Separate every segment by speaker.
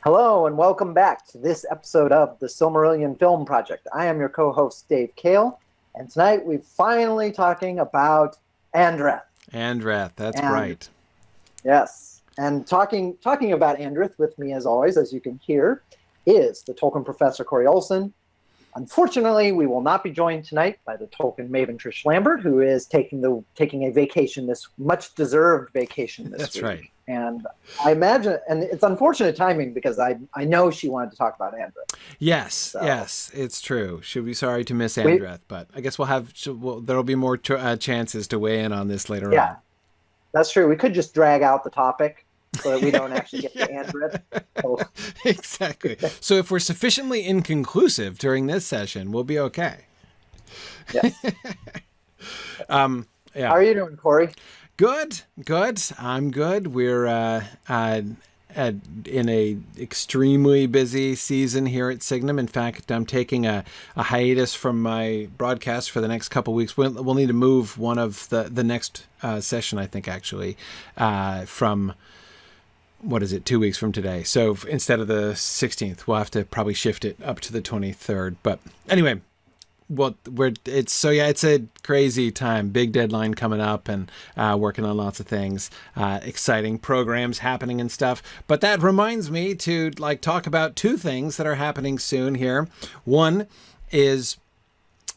Speaker 1: Hello and welcome back to this episode of the Silmarillion Film Project. I am your co-host Dave Kale, and tonight we're finally talking about Andreth.
Speaker 2: Andreth, that's
Speaker 1: And
Speaker 2: right.
Speaker 1: yes, and talking about Andreth with me as always, as you can hear, is the Tolkien professor Corey Olson. Unfortunately, we will not be joined tonight by the Tolkien maven Trish Lambert, who is taking a vacation, this much-deserved vacation this
Speaker 2: That's
Speaker 1: week.
Speaker 2: right.
Speaker 1: And I imagine, and it's unfortunate timing because I know she wanted to talk about Andreth.
Speaker 2: Yes, yes, it's true. Should be sorry to miss Andreth, but I guess there'll be more chances to weigh in on this later on.
Speaker 1: That's true. We could just drag out the topic so that we don't actually get to Andreth. So.
Speaker 2: Exactly. So if we're sufficiently inconclusive during this session, we'll be okay.
Speaker 1: Yes.
Speaker 2: Yeah.
Speaker 1: How are you doing, Corey?
Speaker 2: Good. I'm good. We're in a extremely busy season here at Signum. In fact, I'm taking a hiatus from my broadcast for the next couple of weeks. We'll need to move one of the next session, I think, actually, from... what is it, 2 weeks from today. So instead of the 16th, we'll have to probably shift it up to the 23rd. But anyway, it's a crazy time, big deadline coming up, and working on lots of things, exciting programs happening and stuff. But that reminds me to talk about two things that are happening soon here. One is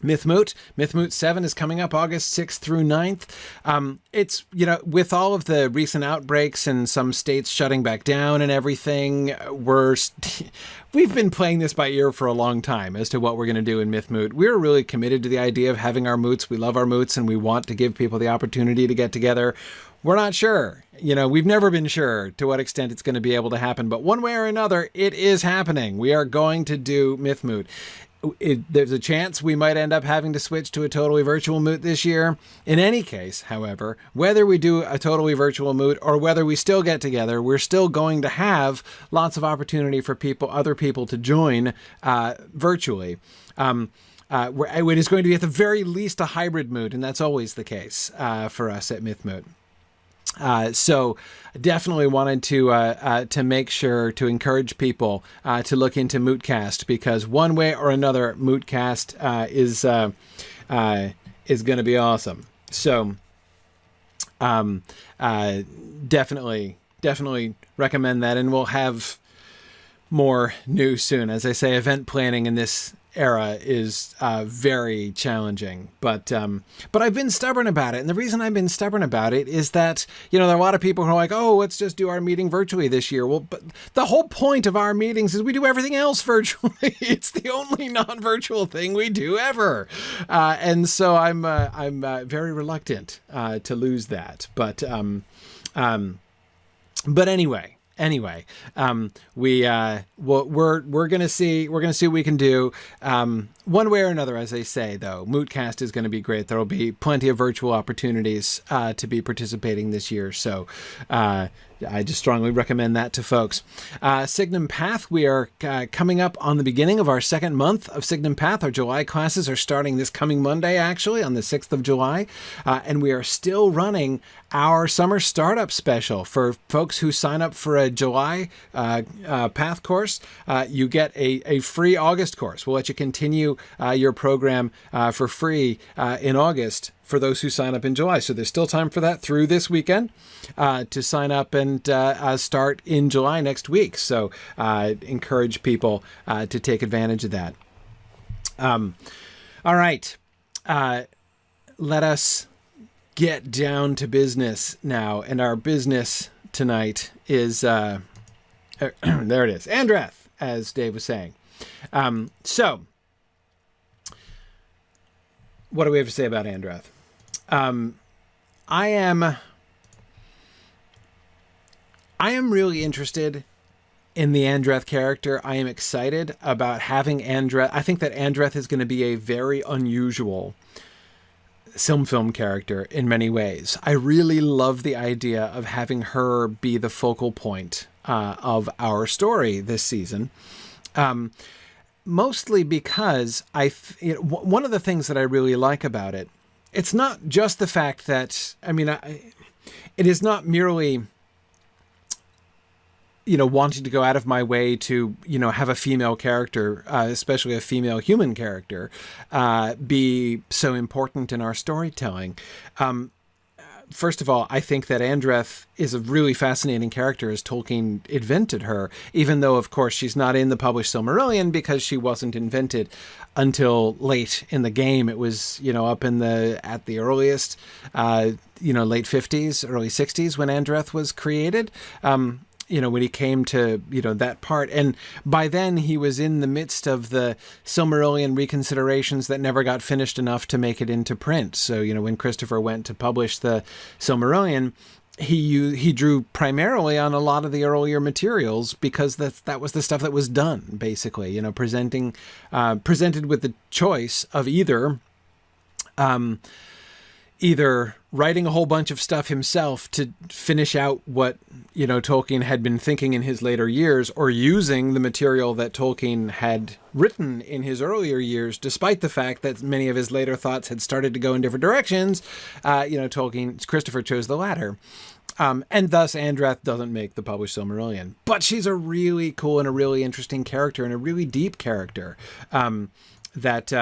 Speaker 2: Mythmoot. Mythmoot 7 is coming up August 6th through 9th. It's, with all of the recent outbreaks and some states shutting back down and everything, we've been playing this by ear for a long time as to what we're going to do in Mythmoot. We're really committed to the idea of having our moots. We love our moots and we want to give people the opportunity to get together. We're not sure. We've never been sure to what extent it's going to be able to happen, but one way or another, it is happening. We are going to do Mythmoot. There's a chance we might end up having to switch to a totally virtual moot this year. In any case, however, whether we do a totally virtual moot or whether we still get together, we're still going to have lots of opportunity for other people to join virtually. It is going to be at the very least a hybrid moot, and that's always the case for us at Mythmoot. So definitely wanted to make sure to encourage people to look into Mootcast, because one way or another, Mootcast is going to be awesome. So definitely recommend that, and we'll have more news soon. As I say, event planning in this era is very challenging, but I've been stubborn about it, and the reason I've been stubborn about it is that there are a lot of people who are like, oh, let's just do our meeting virtually this year. Well, but the whole point of our meetings is we do everything else virtually. It's the only non-virtual thing we do ever, and so I'm very reluctant to lose that. But anyway. We're gonna see what we can do. One way or another, as I say, though, Mootcast is going to be great. There will be plenty of virtual opportunities to be participating this year. So I just strongly recommend that to folks. Signum Path, we are coming up on the beginning of our second month of Signum Path. Our July classes are starting this coming Monday, actually, on the 6th of July. And we are still running our summer startup special for folks who sign up for a July Path course. You get a free August course. We'll let you continue your program for free in August for those who sign up in July. So there's still time for that through this weekend to sign up and start in July next week. So encourage people to take advantage of that. All right. Let us get down to business now. And our business tonight is, there it is, Andreth, as Dave was saying. So what do we have to say about Andreth? I am really interested in the Andreth character. I am excited about having Andreth. I think that Andreth is going to be a very unusual film character in many ways. I really love the idea of having her be the focal point of our story this season. Mostly because one of the things that I really like about it, it's not just the fact that, it is not merely wanting to go out of my way to, have a female character, especially a female human character, be so important in our storytelling. First of all, I think that Andreth is a really fascinating character as Tolkien invented her, even though, of course, she's not in the published Silmarillion because she wasn't invented until late in the game. It was, up at the earliest, late 50s, early 60s when Andreth was created. When he came to, that part. And by then he was in the midst of the Silmarillion reconsiderations that never got finished enough to make it into print. So, when Christopher went to publish the Silmarillion, he drew primarily on a lot of the earlier materials because that was the stuff that was done, basically, presented with the choice of either writing a whole bunch of stuff himself to finish out what, Tolkien had been thinking in his later years, or using the material that Tolkien had written in his earlier years, despite the fact that many of his later thoughts had started to go in different directions. Christopher chose the latter. And thus Andreth doesn't make the published Silmarillion. But she's a really cool and a really interesting character and a really deep character that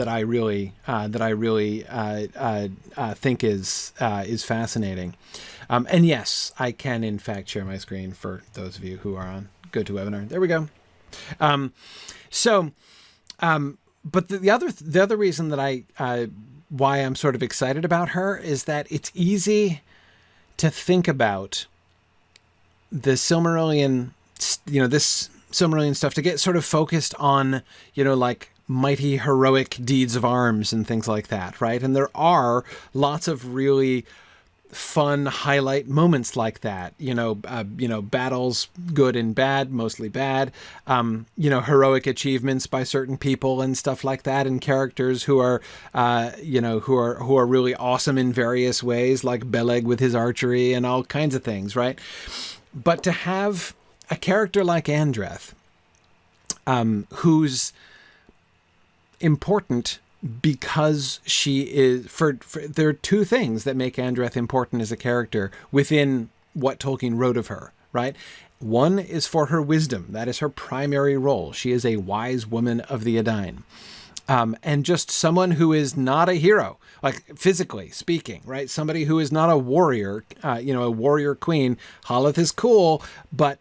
Speaker 2: I really think is fascinating. And yes, I can in fact share my screen for those of you who are on GoToWebinar. There we go. But the other reason that why I'm sort of excited about her is that it's easy to think about the Silmarillion, this Silmarillion stuff, to get sort of focused on, like mighty heroic deeds of arms and things like that, right? And there are lots of really fun highlight moments like that, battles, good and bad, mostly bad, heroic achievements by certain people and stuff like that, and characters who are really awesome in various ways, like Beleg with his archery and all kinds of things, right? But to have a character like Andreth, who's important because she is, there are two things that make Andreth important as a character within what Tolkien wrote of her, right? One is for her wisdom. That is her primary role. She is a wise woman of the Edain. And just someone who is not a hero, like physically speaking, right? Somebody who is not a warrior, a warrior queen. Haleth is cool, but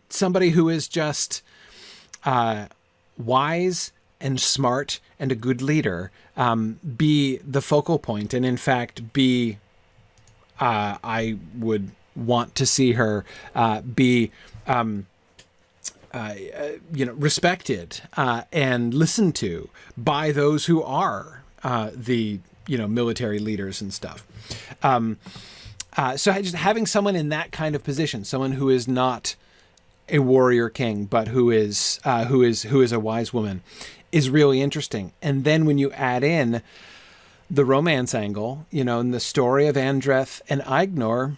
Speaker 2: somebody who is just wise and smart and a good leader, be the focal point. And in fact, I would want to see her be respected and listened to by those who are the military leaders and stuff. So just having someone in that kind of position, someone who is not a warrior king, but who is a wise woman, is really interesting. And then when you add in the romance angle, in the story of Andreth and Aignor,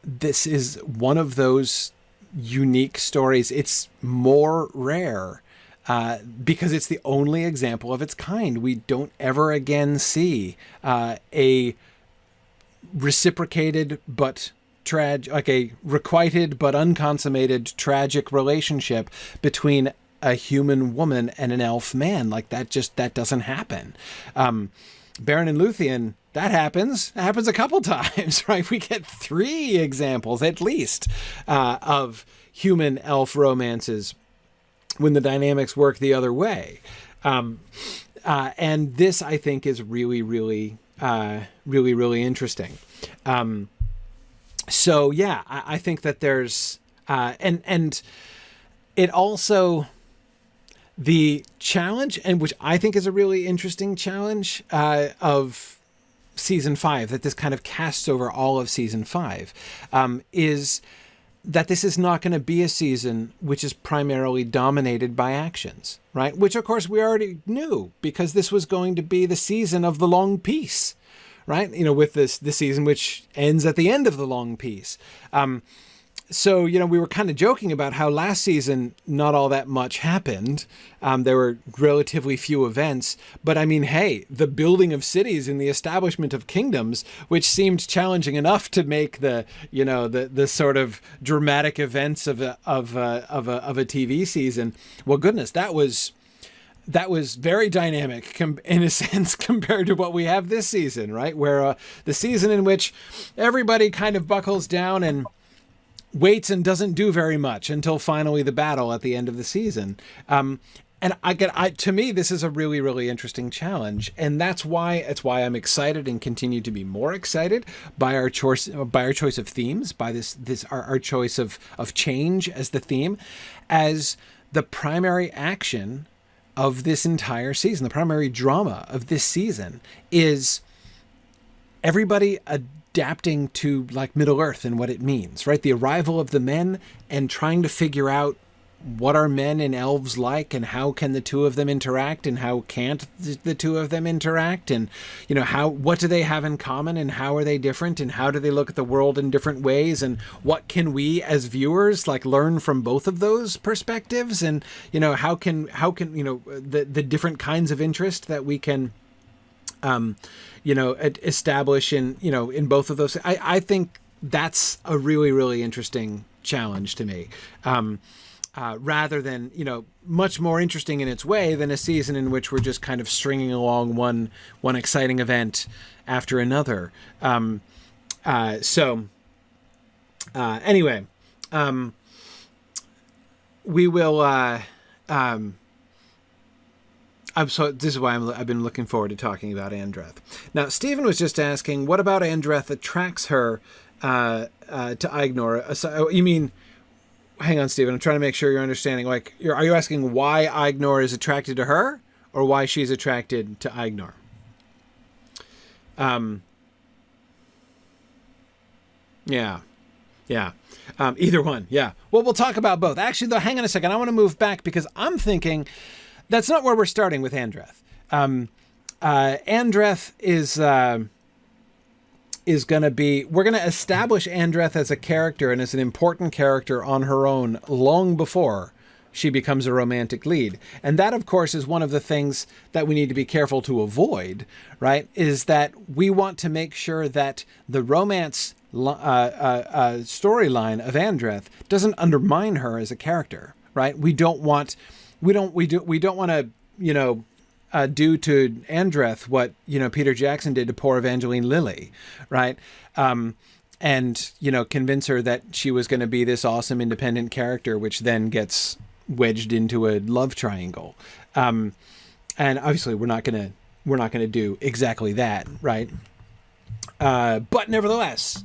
Speaker 2: this is one of those unique stories. It's more rare because it's the only example of its kind. We don't ever again see a reciprocated but like a requited but unconsummated tragic relationship between a human woman and an elf man. Like that doesn't happen. Beren and Luthien, that happens. It happens a couple times, right? We get 3 examples at least of human elf romances when the dynamics work the other way. And this, I think, is really, really, really interesting. So yeah, I think that there's, and it also, the challenge, and which I think is a really interesting challenge of season 5, that this kind of casts over all of season 5, is that this is not going to be a season which is primarily dominated by actions, right? Which of course we already knew, because this was going to be the season of the long peace, right? With this season which ends at the end of the long peace. So, we were kind of joking about how last season, not all that much happened. There were relatively few events. But I mean, hey, the building of cities and the establishment of kingdoms, which seemed challenging enough to make the sort of dramatic events of a TV season. Well, goodness, that was very dynamic in a sense compared to what we have this season, right? Where the season in which everybody kind of buckles down and waits and doesn't do very much until finally the battle at the end of the season. And to me, this is a really, really interesting challenge. And it's why I'm excited and continue to be more excited by our choice of themes, by our choice of change as the theme, as the primary action of this entire season. The primary drama of this season is everybody adapting to like Middle Earth and what it means, right? The arrival of the men and trying to figure out what are men and elves like, and how can the two of them interact, and how can't the two of them interact, and what do they have in common, and how are they different, and how do they look at the world in different ways, and what can we as viewers like learn from both of those perspectives, and how can the different kinds of interest that we can establish in both of those. I think that's a really, really interesting challenge to me. Rather than, much more interesting in its way than a season in which we're just kind of stringing along one exciting event after another. Anyway, we will. This is why I've been looking forward to talking about Andreth. Now, Stephen was just asking, what about Andreth attracts her to Aignor? You mean? Hang on, Stephen. I'm trying to make sure you're understanding. Like, are you asking why Aignor is attracted to her, or why she's attracted to Aignor? Yeah. Either one. Yeah. Well, we'll talk about both. Actually, though, hang on a second. I want to move back because I'm thinking that's not where we're starting with Andreth. Andreth is going to be, we're going to establish Andreth as a character and as an important character on her own long before she becomes a romantic lead. And that, of course, is one of the things that we need to be careful to avoid, right? Is that we want to make sure that the romance storyline of Andreth doesn't undermine her as a character, right? We don't want to, do to Andreth what, Peter Jackson did to poor Evangeline Lilly, right? And, convince her that she was going to be this awesome independent character, which then gets wedged into a love triangle. And obviously we're not going to do exactly that, right? But nevertheless,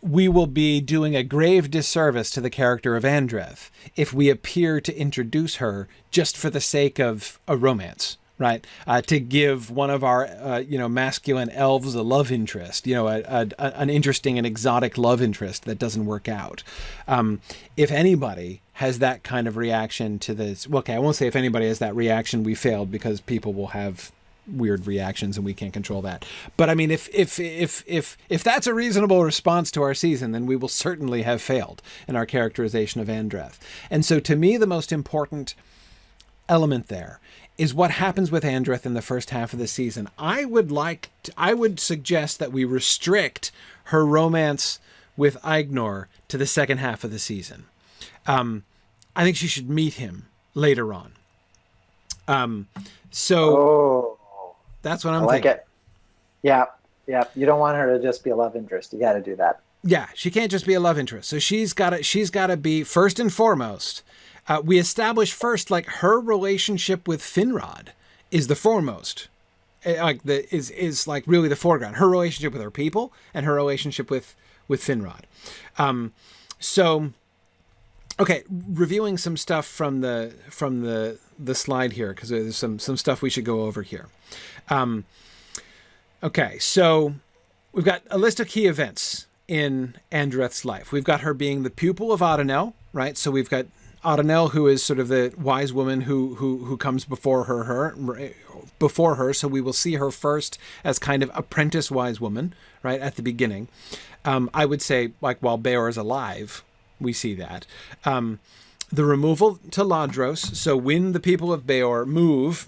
Speaker 2: we will be doing a grave disservice to the character of Andreth if we appear to introduce her just for the sake of a romance, right? To give one of our, masculine elves a love interest, an interesting and exotic love interest that doesn't work out. If anybody has that kind of reaction to this, I won't say if anybody has that reaction, we failed, because people will have weird reactions and we can't control that. But I mean, if that's a reasonable response to our season, then we will certainly have failed in our characterization of Andreth. And so to me, the most important element there is what happens with Andreth in the first half of the season. I would suggest that we restrict her romance with Aignor to the second half of the season. I think she should meet him later on. That's what I'm thinking.
Speaker 1: It. Yeah. You don't want her to just be a love interest. You got to do that.
Speaker 2: Yeah, she can't just be a love interest. So she's got to be first and foremost. We establish first, like, her relationship with Finrod is the foremost. Is like really the foreground. Her relationship with her people and her relationship with Finrod. Okay, reviewing some stuff from the slide here, because there's some stuff we should go over here. Okay, so we've got a list of key events in Andreth's life. We've got her being the pupil of Adenel, right? So we've got Adenel, who is sort of the wise woman who comes before her before her. So we will see her first as kind of apprentice wise woman, right, at the beginning. I would say, like, while Beor is alive, we see that. The removal to Ladros. So when the people of Beor move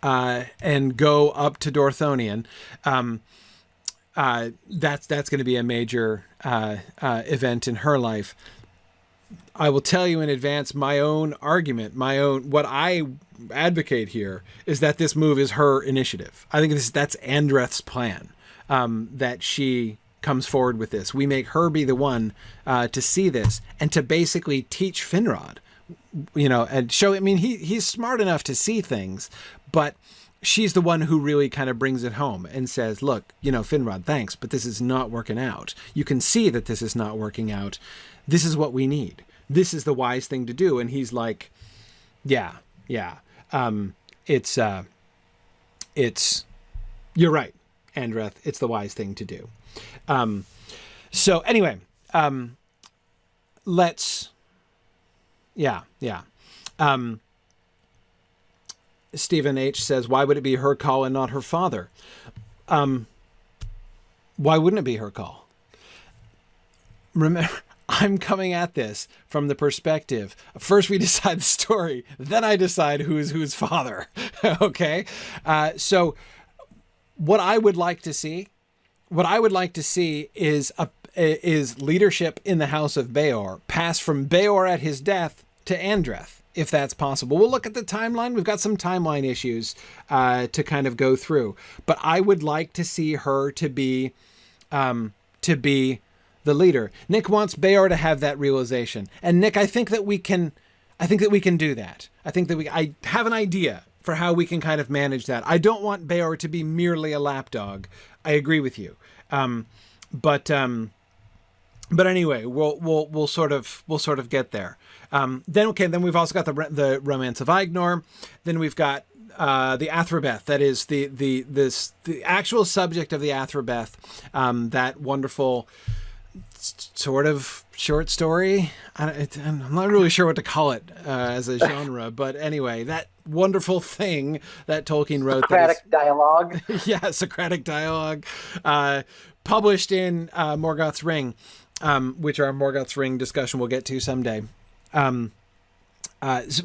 Speaker 2: and go up to Dorthonion, that's going to be a major event in her life. I will tell you in advance my own argument, what I advocate here is that this move is her initiative. I think that's Andreth's plan, that she comes forward with this. We make her be the one to see this and to basically teach Finrod, and show. I mean, he's smart enough to see things, but she's the one who really kind of brings it home and says, look, Finrod, thanks, but this is not working out. You can see that this is not working out. This is what we need. This is the wise thing to do. And he's like, yeah. It's you're right, Andreth. It's the wise thing to do. So anyway, Stephen H. says, why would it be her call and not her father? Why wouldn't it be her call? Remember, I'm coming at this from the perspective, first we decide the story, then I decide who's father. Okay? So what I would like to see is leadership in the House of Beor pass from Beor at his death to Andreth, if that's possible. We'll look at the timeline. We've got some timeline issues to kind of go through, but I would like to see her to be the leader. Nick wants Beor to have that realization, and Nick, I think that we can do that. I have an idea for how we can kind of manage that. I don't want Beor to be merely a lapdog. I agree with you. But anyway, we'll sort of get there. Then we've also got the Romance of Ignor. Then we've got the Athrobeth. That is the actual subject of the Athrobeth. That wonderful sort of short story. I'm not really sure what to call it as a genre, but anyway, that wonderful thing that Tolkien wrote.
Speaker 1: Socratic dialogue.
Speaker 2: Yeah, Socratic dialogue. Published in Morgoth's Ring, which our Morgoth's Ring discussion we'll get to someday. So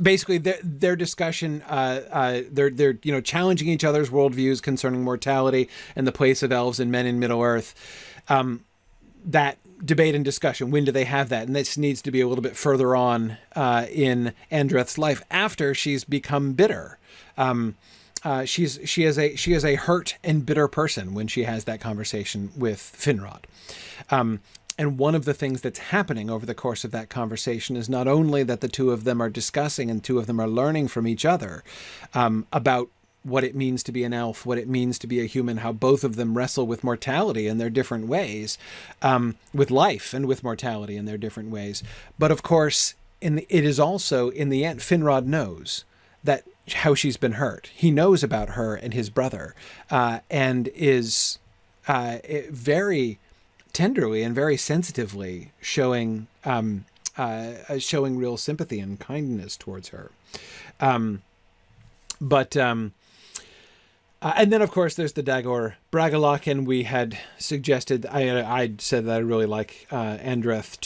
Speaker 2: basically, their discussion, they're challenging each other's worldviews concerning mortality and the place of elves and men in Middle Earth. That debate and discussion, when do they have that? And this needs to be a little bit further on in Andreth's life after she's become bitter. She is a hurt and bitter person when she has that conversation with Finrod. And one of the things that's happening over the course of that conversation is not only that the two of them are discussing and two of them are learning from each other about what it means to be an elf, what it means to be a human, how both of them wrestle with mortality in their different ways, with life and with mortality in their different ways. But of course, it is also, in the end, Finrod knows that how she's been hurt. He knows about her and his brother, and is very tenderly and very sensitively showing real sympathy and kindness towards her. And then, of course, there's the Dagor Bragollach, and we had suggested, I said that I really like Andreth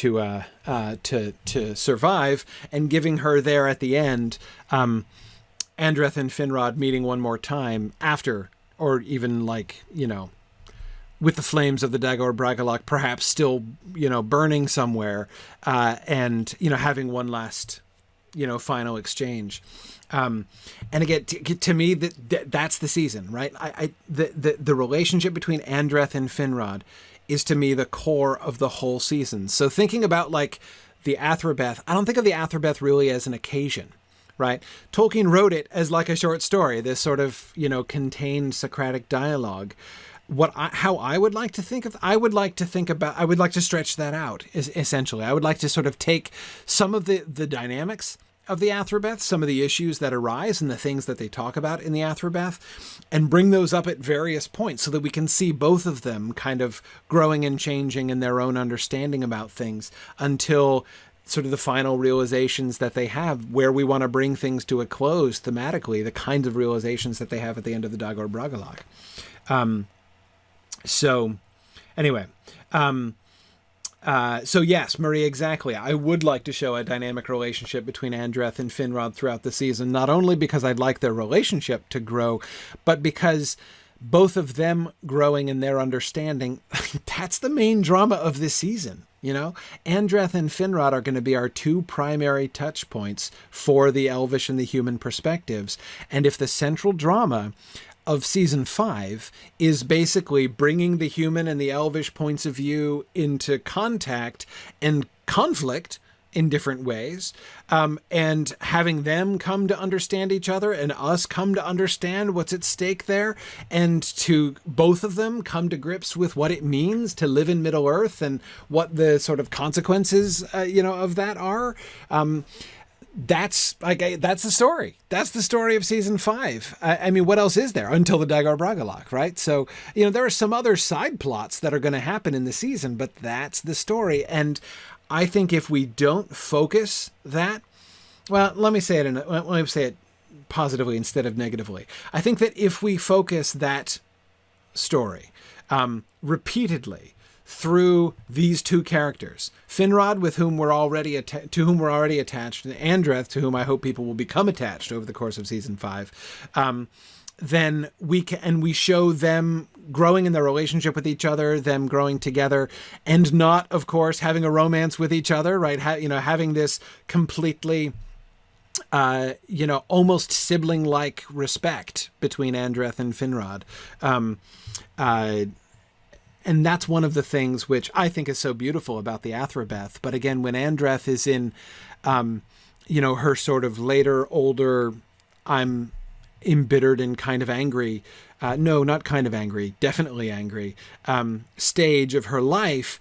Speaker 2: to survive, and giving her there at the end, Andreth and Finrod meeting one more time after, or even with the flames of the Dagor Bragollach perhaps still, burning somewhere, and, having one last, final exchange. And again, to me, that's the season, right? The relationship between Andreth and Finrod is, to me, the core of the whole season. So thinking about the Athrobeth, I don't think of the Athrobeth really as an occasion, right? Tolkien wrote it as like a short story, this sort of, contained Socratic dialogue. How I would like to think of, I would like to stretch that out, essentially. I would like to sort of take some of the dynamics of the Athrobeth, some of the issues that arise and the things that they talk about in the Athrobeth, and bring those up at various points so that we can see both of them kind of growing and changing in their own understanding about things until sort of the final realizations that they have, where we want to bring things to a close thematically, the kinds of realizations that they have at the end of the Dagor Bragolag. So anyway, so yes, Marie, exactly. I would like to show a dynamic relationship between Andreth and Finrod throughout the season, not only because I'd like their relationship to grow, but because both of them growing in their understanding, that's the main drama of this season. You know, Andreth and Finrod are going to be our two primary touch points for the elvish and the human perspectives. And if the central drama of season 5 is basically bringing the human and the elvish points of view into contact and conflict in different ways, and having them come to understand each other and us come to understand what's at stake there, and to both of them come to grips with what it means to live in Middle Earth and what the sort of consequences, of that are. That's the story. That's the story of season 5. I mean, what else is there until the Dagor Bragolag, right? So, there are some other side plots that are going to happen in the season, but that's the story. And I think if we don't focus that, well, let me say it positively instead of negatively. I think that if we focus that story repeatedly through these two characters, Finrod, with whom we're already to whom we're already attached, and Andreth, to whom I hope people will become attached over the course of season 5, then we show them growing in their relationship with each other, them growing together, and not, of course, having a romance with each other, right? Having this completely, almost sibling-like respect between Andreth and Finrod. And that's one of the things which I think is so beautiful about the Athrobeth. But again, when Andreth is in, her sort of later, older, I'm embittered and kind of angry, no, not kind of angry, definitely angry, stage of her life,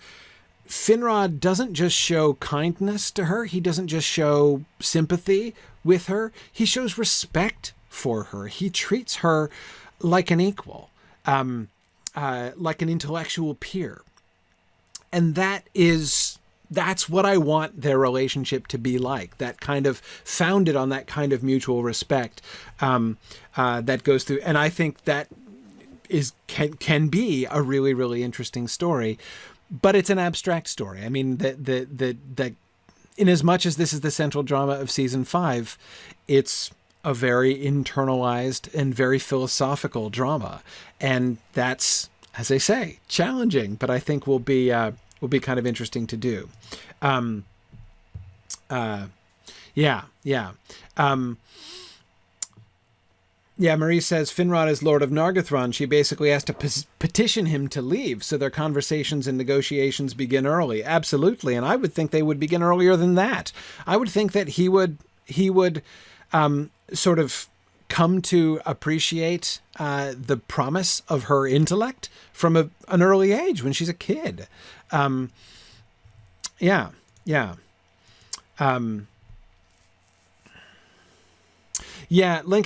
Speaker 2: Finrod doesn't just show kindness to her. He doesn't just show sympathy with her. He shows respect for her. He treats her like an equal, like an intellectual peer. And that's what I want their relationship to be like, that kind of founded on that kind of mutual respect that goes through. And I think that can be a really, really interesting story, but it's an abstract story. I mean, that in as much as this is the central drama of season 5, it's a very internalized and very philosophical drama. And that's, as I say, challenging, but I think will be kind of interesting to do. Marie says Finrod is Lord of Nargothrond. She basically has to petition him to leave, so their conversations and negotiations begin early. Absolutely, and I would think they would begin earlier than that. I would think that he would sort of come to appreciate the promise of her intellect from an early age, when she's a kid. Lincoln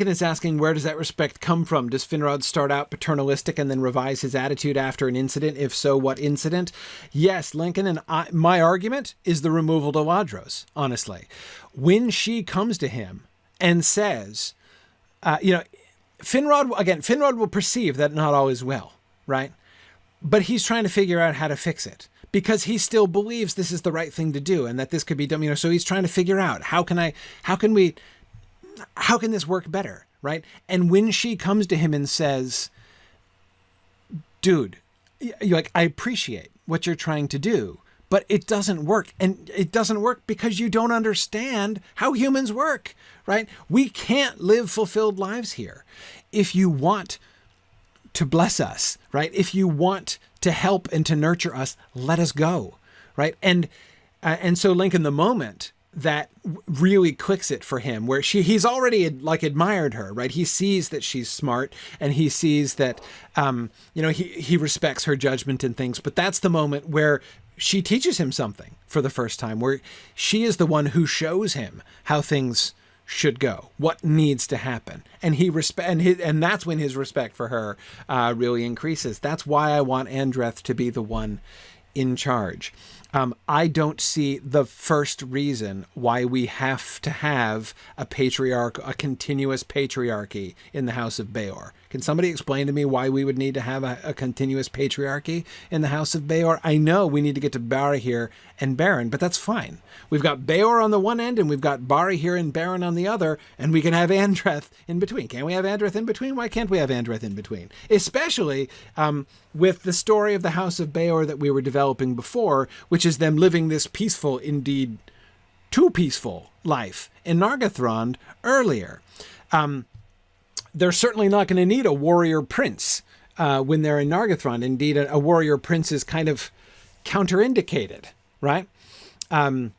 Speaker 2: is asking, where does that respect come from? Does Finrod start out paternalistic and then revise his attitude after an incident? If so, what incident? Yes, Lincoln, and my argument is the removal to Ladros, honestly. When she comes to him and says, Finrod will perceive that not all is well, right? But he's trying to figure out how to fix it, because he still believes this is the right thing to do and that this could be done, so he's trying to figure out how can this work better, right? And when she comes to him and says, dude, I appreciate what you're trying to do, but it doesn't work. And it doesn't work because you don't understand how humans work, right? We can't live fulfilled lives here. If you want to bless us, right? If you want to help and to nurture us, let us go, right? And so Lincoln, the moment that really clicks it for him, where he's already admired her, right? He sees that she's smart, and he sees that, he respects her judgment and things, but that's the moment where she teaches him something for the first time, where she is the one who shows him how things should go, what needs to happen. And and that's when his respect for her really increases. That's why I want Andreth to be the one in charge. I don't see the first reason why we have to have a continuous patriarchy in the House of Beor. Can somebody explain to me why we would need to have a continuous patriarchy in the House of Beor? I know we need to get to Barahir and Beren, but that's fine. We've got Beor on the one end, and we've got Barahir and Beren on the other, and we can have Andreth in between. Can't we have Andreth in between? Why can't we have Andreth in between? Especially with the story of the House of Beor that we were developing before, which is them living this peaceful, indeed too peaceful life in Nargothrond earlier. They're certainly not going to need a warrior prince when they're in Nargothrond. Indeed, a warrior prince is kind of counterindicated, right? And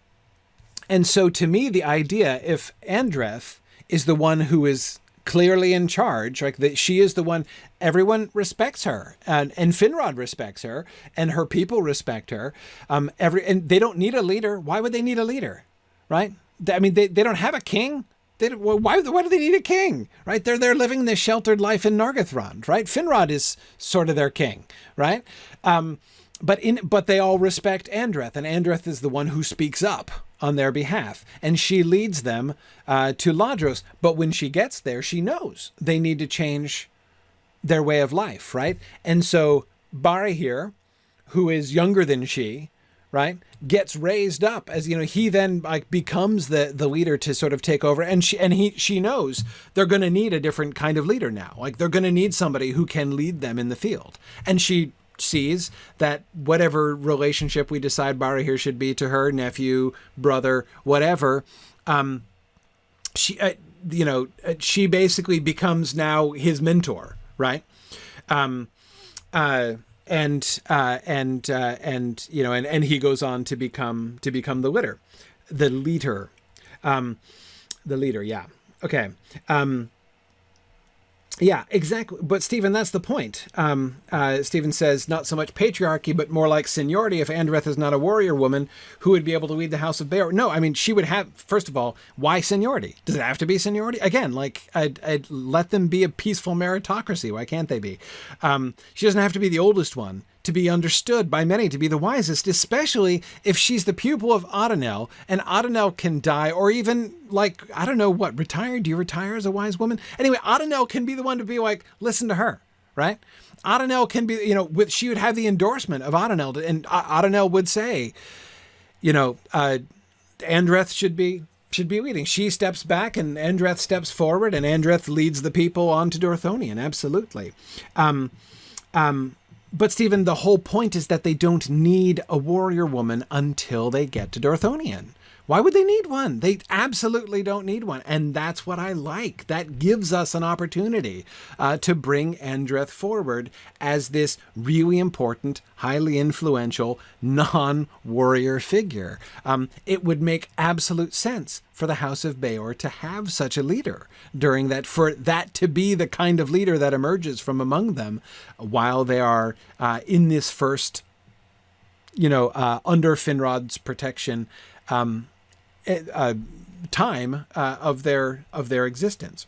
Speaker 2: so to me, the idea, if Andreth is the one who is clearly in charge, like that she is the one, everyone respects her, and Finrod respects her, and her people respect her. And they don't need a leader. Why would they need a leader, right? I mean, they don't have a king. Why do they need a king, right? They're living this sheltered life in Nargothrond, right? Finrod is sort of their king, right? But they all respect Andreth, and Andreth is the one who speaks up on their behalf, and she leads them to Ladros. But when she gets there, she knows they need to change their way of life, right? And so Barahir, who is younger than she, right, gets raised up as, he then becomes the leader to sort of take over. And she knows they're going to need a different kind of leader now. Like, they're going to need somebody who can lead them in the field. And she sees that whatever relationship we decide Barahir should be to her nephew, brother, whatever, she basically becomes now his mentor, right? And he goes on to become the leader. Yeah. Okay. Yeah, exactly. But Stephen, that's the point. Stephen says not so much patriarchy, but more like seniority. If Andreth is not a warrior woman, who would be able to lead the House of Beor? No, I mean, she would have, first of all, why seniority? Does it have to be seniority? Again, I'd let them be a peaceful meritocracy. Why can't they be? She doesn't have to be the oldest one to be understood by many to be the wisest, especially if she's the pupil of Adonel, and Adonel can die, or even retire? Do you retire as a wise woman? Anyway, Adonel can be the one to be like, listen to her, right? Adonel can be, she would have the endorsement of Adonel, and Adonel would say, Andreth should be leading. She steps back and Andreth steps forward, and Andreth leads the people onto Dorthonion. Absolutely. But Stephen, the whole point is that they don't need a warrior woman until they get to Dorthonion. Why would they need one? They absolutely don't need one. And that's what I like. That gives us an opportunity to bring Andreth forward as this really important, highly influential, non-warrior figure. It would make absolute sense for the House of Beor to have such a leader during that, for that to be the kind of leader that emerges from among them while they are in this first, under Finrod's protection time of their existence.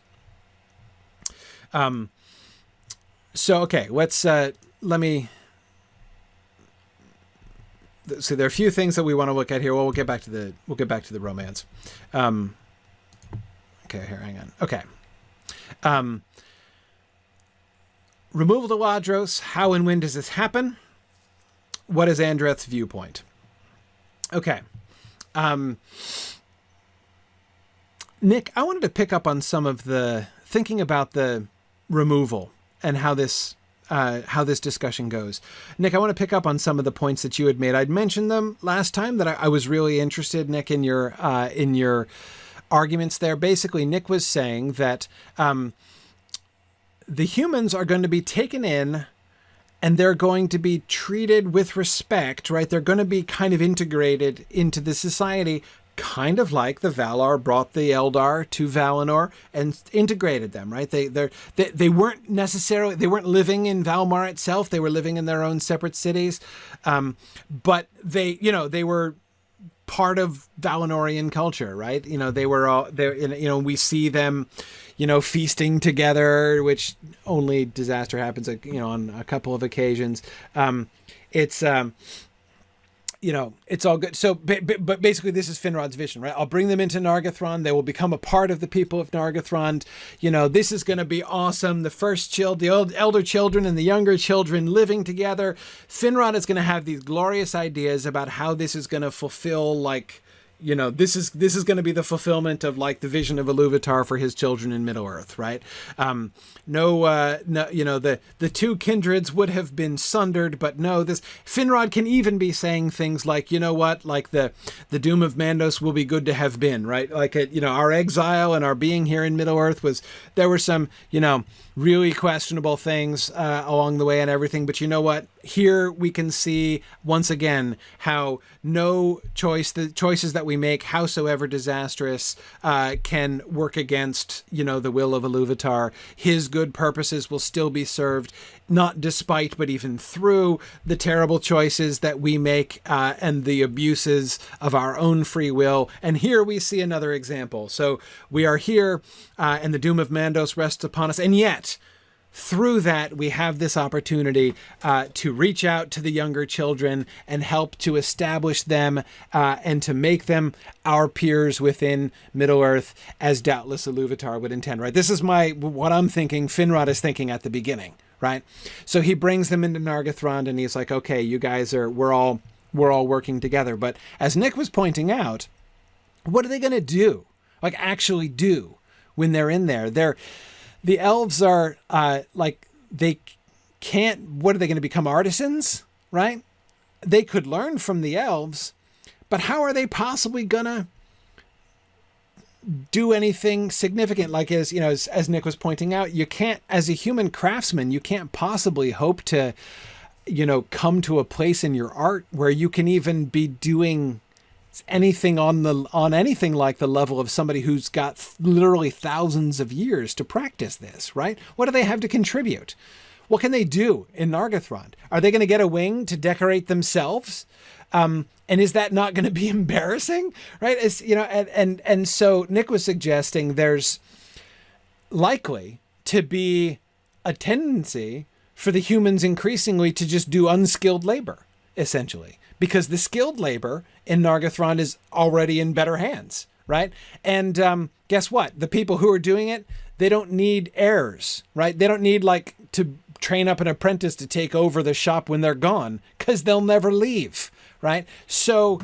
Speaker 2: So okay, let me. So there are a few things that we want to look at here. Well, we'll get back to the romance. Okay, here, hang on. Okay. Removal to Ladros. How and when does this happen? What is Andreth's viewpoint? Okay. Nick, I wanted to pick up on some of the thinking about the removal and how this discussion goes. Nick, I want to pick up on some of the points that you had made. I'd mentioned them last time that I was really interested, Nick, in your arguments there. Basically, Nick was saying that the humans are going to be taken in and they're going to be treated with respect, right? They're going to be kind of integrated into the society, kind of like the Valar brought the Eldar to Valinor and integrated them, right? They weren't living in Valmar itself. They were living in their own separate cities. But they were part of Valinorian culture, right? They were all there, we see them, feasting together, which only disaster happens, on a couple of occasions. it's all good. So, but basically, this is Finrod's vision, right? I'll bring them into Nargothrond. They will become a part of the people of Nargothrond. This is going to be awesome. The elder children and the younger children living together. Finrod is going to have these glorious ideas about how this is going to fulfill, this is going to be the fulfillment of the vision of Iluvatar for his children in Middle Earth, right? The two kindreds would have been sundered, but no, this Finrod can even be saying things like, the doom of Mandos will be good to have been, right? Our exile and our being here in Middle Earth there were some, really questionable things along the way and everything, but you know what? Here we can see once again how the choices that we make, howsoever disastrous, can work against, the will of Iluvatar. His good purposes will still be served, not despite, but even through the terrible choices that we make and the abuses of our own free will. And here we see another example. So we are here, and the doom of Mandos rests upon us, and yet through that, we have this opportunity to reach out to the younger children and help to establish them and to make them our peers within Middle-earth, as doubtless Iluvatar would intend, right? This is what I'm thinking Finrod is thinking at the beginning, right? So he brings them into Nargothrond and he's like, okay, you guys we're all working together. But as Nick was pointing out, what are they going to do? Actually do when they're in there? The elves are they can't, what are they going to become, artisans, right? They could learn from the elves, but how are they possibly going to do anything significant? As Nick was pointing out, you can't, as a human craftsman, you can't possibly hope to, come to a place in your art where you can even be doing anything on anything like the level of somebody who's got literally thousands of years to practice this, right? What do they have to contribute? What can they do in Nargothrond? Are they going to get a wing to decorate themselves? And is that not going to be embarrassing, right? It's, and so Nick was suggesting there's likely to be a tendency for the humans increasingly to just do unskilled labor, essentially, because the skilled labor in Nargothrond is already in better hands, right? And guess what? The people who are doing it, they don't need heirs, right? They don't need to train up an apprentice to take over the shop when they're gone, because they'll never leave, right? So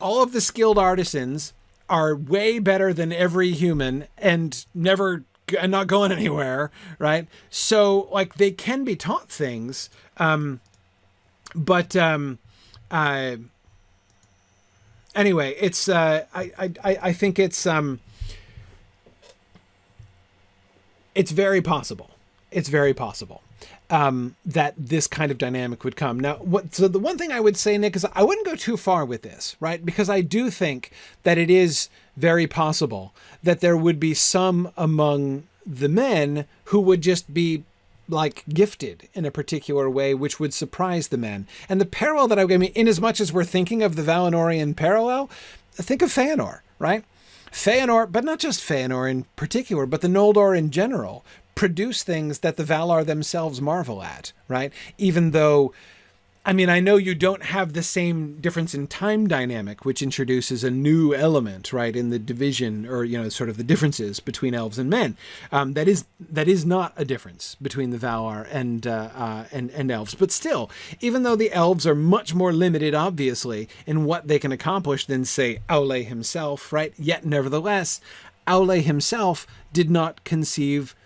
Speaker 2: all of the skilled artisans are way better than every human and not going anywhere, right? So they can be taught things, but anyway, it's I think it's very possible. It's very possible that this kind of dynamic would come. Now, so the one thing I would say, Nick, is I wouldn't go too far with this, right? Because I do think that it is very possible that there would be some among the men who would just be gifted in a particular way, which would surprise the men. And the parallel that I mean, in as much as we're thinking of the Valinorian parallel, think of Feanor, right? Feanor, but not just Feanor in particular, but the Noldor in general, produce things that the Valar themselves marvel at, right? Even though, I know you don't have the same difference in time dynamic, which introduces a new element, right, in the division or, sort of the differences between elves and men. That is not a difference between the Valar and elves. But still, even though the elves are much more limited, obviously, in what they can accomplish than, say, Aule himself, right? Yet, nevertheless, Aule himself did not conceive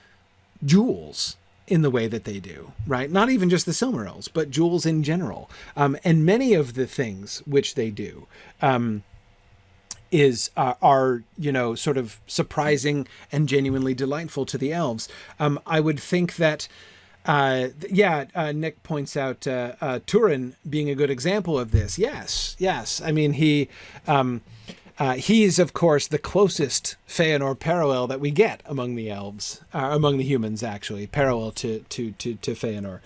Speaker 2: jewels in the way that they do, right? Not even just the Silmarils, but jewels in general. And many of the things which they do are sort of surprising and genuinely delightful to the elves. I would think that, Nick points out Turin being a good example of this. Yes. He's, of course, the closest Feanor parallel that we get among the elves, among the humans, actually, parallel to Feanor.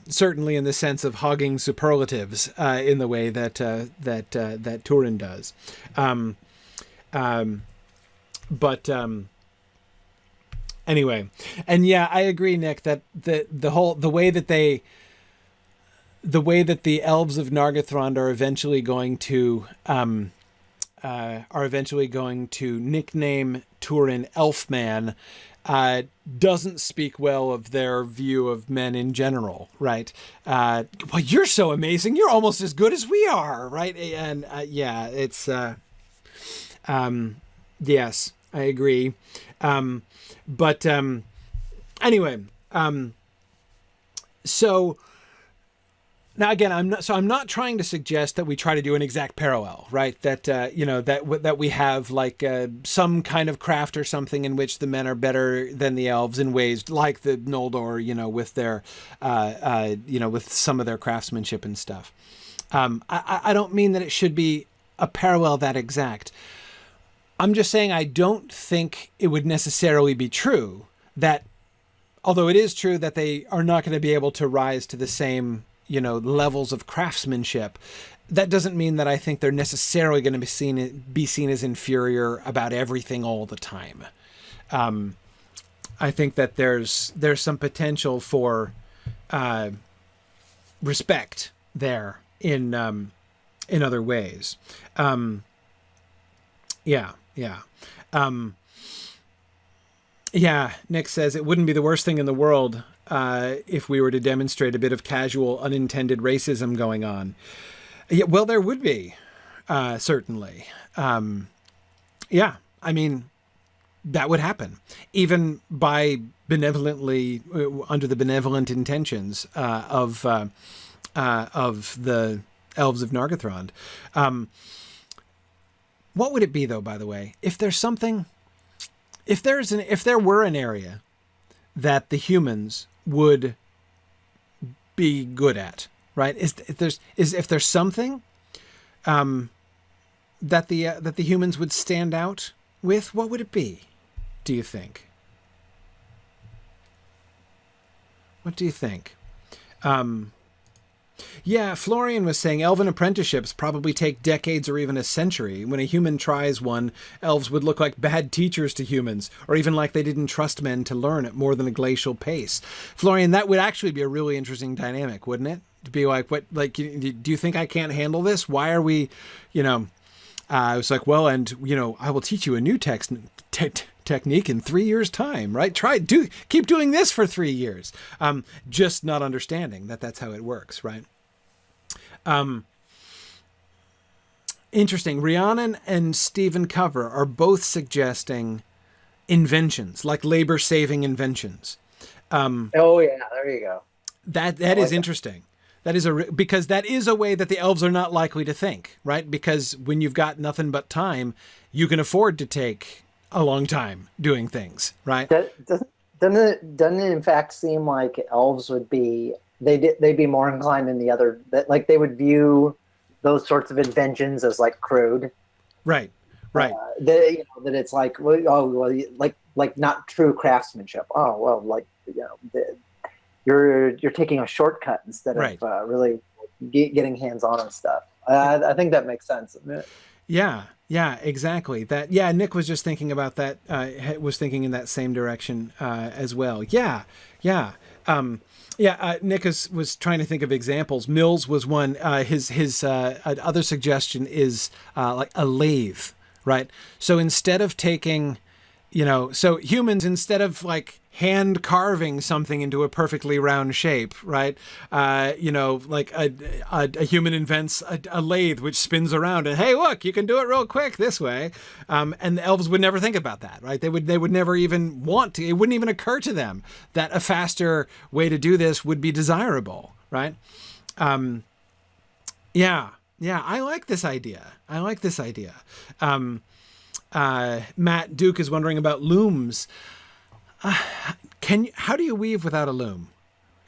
Speaker 2: Certainly in the sense of hogging superlatives in the way that Turin does. Anyway, and yeah, I agree, Nick, that the way that they the way that the elves of Nargothrond are eventually going to nickname Turin Elfman doesn't speak well of their view of men in general, right? Well, you're so amazing. You're almost as good as we are, right? And yeah, it's yes, I agree. But anyway, so. Now, again, I'm not trying to suggest that we try to do an exact parallel, right? That that we have like some kind of craft or something in which the men are better than the elves in ways like the Noldor, with their with some of their craftsmanship and stuff. I don't mean that it should be a parallel that exact. I'm just saying I don't think it would necessarily be true that, although it is true that they are not going to be able to rise to the same levels of craftsmanship, that doesn't mean that I think they're necessarily going to be seen as inferior about everything all the time. I think that there's some potential for respect there in other ways. Nick says it wouldn't be the worst thing in the world if we were to demonstrate a bit of casual, unintended racism going on. Yeah, well, there would be, certainly. I mean, that would happen, even by benevolently, under the benevolent intentions of the elves of Nargothrond. What would it be, though, by the way, if there's something, if there were an area that the humans would be good at, right? If there's something that the humans would stand out with, what would it be, do you think? What do you think? Florian was saying elven apprenticeships probably take decades or even a century. When a human tries one, elves would look like bad teachers to humans, or even like they didn't trust men to learn at more than a glacial pace. Florian, that would actually be a really interesting dynamic, wouldn't it? To be like, do you think I can't handle this? Why are we, I was like, well, and, I will teach you a new technique in 3 years' time, right? Keep doing this for 3 years. Just not understanding that that's how it works, right? Interesting. Rhiannon and Stephen Cover are both suggesting inventions, like labor-saving inventions.
Speaker 1: Oh yeah, there you go.
Speaker 2: That is interesting. That is because that is a way that the elves are not likely to think, right? Because when you've got nothing but time, you can afford to take a long time doing things, right?
Speaker 1: Doesn't it in fact seem like elves would be they'd be more inclined in the other, that like they would view those sorts of inventions as like crude,
Speaker 2: right?
Speaker 1: That it's like like not true craftsmanship. Oh well, like you're taking a shortcut instead of really getting hands on stuff. I think that makes sense.
Speaker 2: Yeah, exactly. Nick was just thinking about that. Was thinking in that same direction as well. Nick was trying to think of examples. Mills was one. His other suggestion is like a lathe, right? So instead of taking, so humans, instead of like hand carving something into a perfectly round shape, right? Like a human invents a lathe which spins around and, hey, look, you can do it real quick this way. And the elves would never think about that, right? They would never even want to. It wouldn't even occur to them that a faster way to do this would be desirable, right? I like this idea. Matt Duke is wondering about looms. How do you weave without a loom?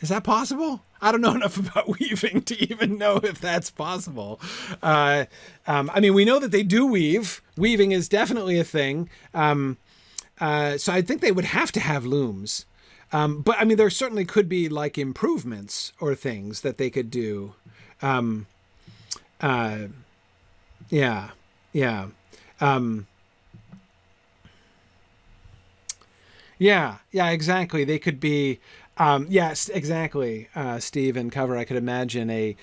Speaker 2: Is that possible? I don't know enough about weaving to even know if that's possible. I mean, we know that they do weave. Weaving is definitely a thing. So I think they would have to have looms. But I mean, there certainly could be like improvements or things that they could do. Yeah, exactly. They could be, Yes, exactly, Steve and Cover. I could imagine a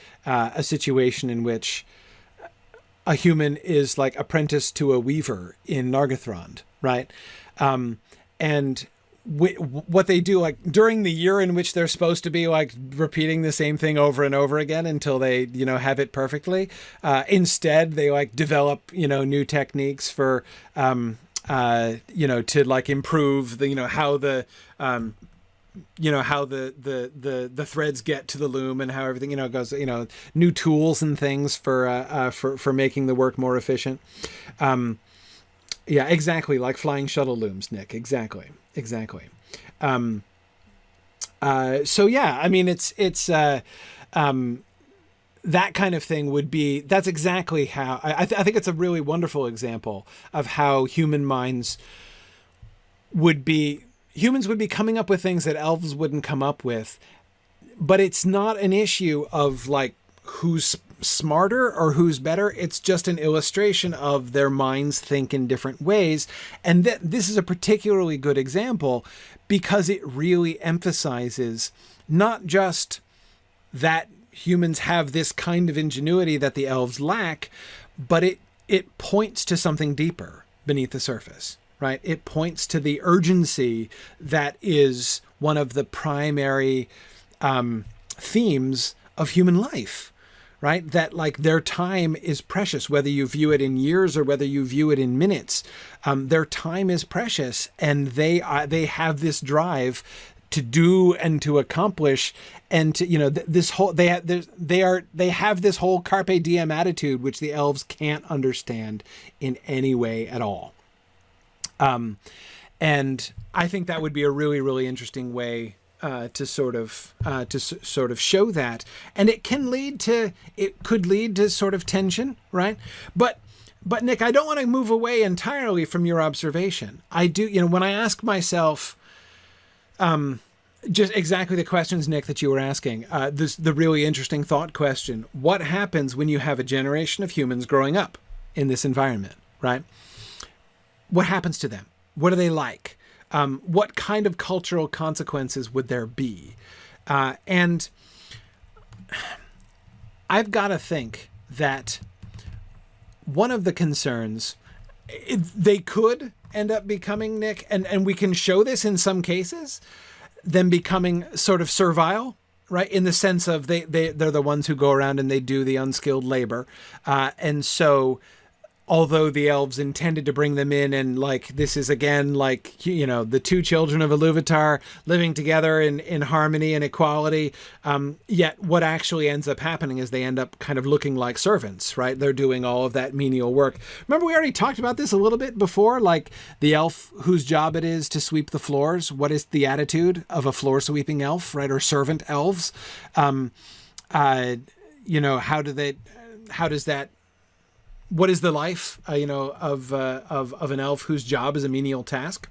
Speaker 2: situation in which a human is like apprenticed to a weaver in Nargothrond, right? And what they do, like during the year in which they're supposed to be like repeating the same thing over and over again until they, have it perfectly. Instead, they like develop, new techniques for, to like improve the, how the, how the threads get to the loom and how everything goes, new tools and things for making the work more efficient. Yeah, exactly, like flying shuttle looms, Nick. Exactly. So yeah, I mean, it's that kind of thing that's exactly how I think it's a really wonderful example of how humans would be coming up with things that elves wouldn't come up with. But it's not an issue of like who's smarter or who's better. It's just an illustration of their minds think in different ways. And this is a particularly good example because it really emphasizes not just that humans have this kind of ingenuity that the elves lack, but it points to something deeper beneath the surface. Right? It points to the urgency that is one of the primary themes of human life, right? That like their time is precious, whether you view it in years or whether you view it in minutes. Their time is precious, and they have this drive to do and to accomplish, and to, this whole they have this whole carpe diem attitude, which the elves can't understand in any way at all. And I think that would be a really, really interesting way to sort of show that, and it could lead to sort of tension, right? But Nick, I don't want to move away entirely from your observation. I do, when I ask myself, just exactly the questions, Nick, that you were asking, the really interesting thought question: what happens when you have a generation of humans growing up in this environment, right? What happens to them? What are they like? What kind of cultural consequences would there be? And I've got to think that one of the concerns, they could end up becoming, Nick, and we can show this in some cases, them becoming sort of servile, right? In the sense of they're the ones who go around and they do the unskilled labor. And so although the elves intended to bring them in, and like this is again like the two children of Iluvatar living together in harmony and equality, yet what actually ends up happening is they end up kind of looking like servants, right? They're doing all of that menial work. Remember, we already talked about this a little bit before, like the elf whose job it is to sweep the floors. What is the attitude of a floor sweeping elf, right? Or servant elves? What is the life, of an elf whose job is a menial task?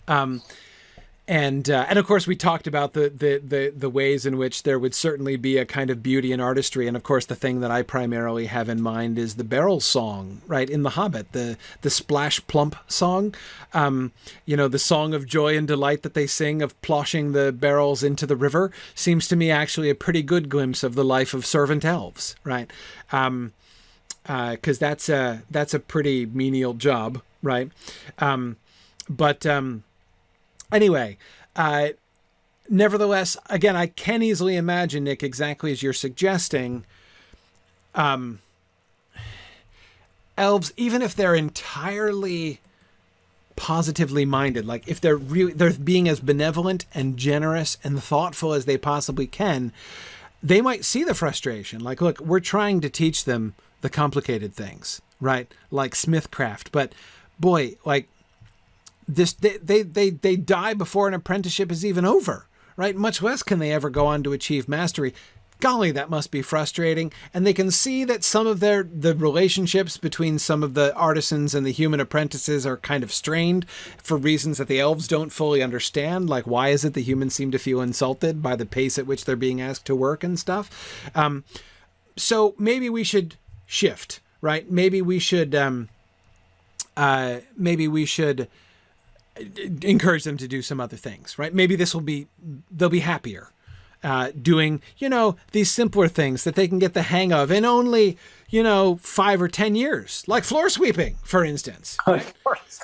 Speaker 2: And of course, we talked about the ways in which there would certainly be a kind of beauty and artistry. And of course, the thing that I primarily have in mind is the barrel song, right? In The Hobbit, the splash plump song, the song of joy and delight that they sing of ploshing the barrels into the river seems to me actually a pretty good glimpse of the life of servant elves, right? Because that's a pretty menial job, right? Anyway, nevertheless, again, I can easily imagine, Nick, exactly as you're suggesting, elves, even if they're entirely positively minded, like if they're being as benevolent and generous and thoughtful as they possibly can, they might see the frustration. Like, look, we're trying to teach them the complicated things, right? Like smithcraft, but boy, like this, they die before an apprenticeship is even over, right? Much less can they ever go on to achieve mastery. Golly, that must be frustrating. And they can see that some of the relationships between some of the artisans and the human apprentices are kind of strained for reasons that the elves don't fully understand. Like, why is it the humans seem to feel insulted by the pace at which they're being asked to work and stuff? So maybe we should shift, right? Maybe we should encourage them to do some other things, right? Maybe they'll be happier doing, these simpler things that they can get the hang of in only, 5 or 10 years, like floor sweeping, for instance. Right?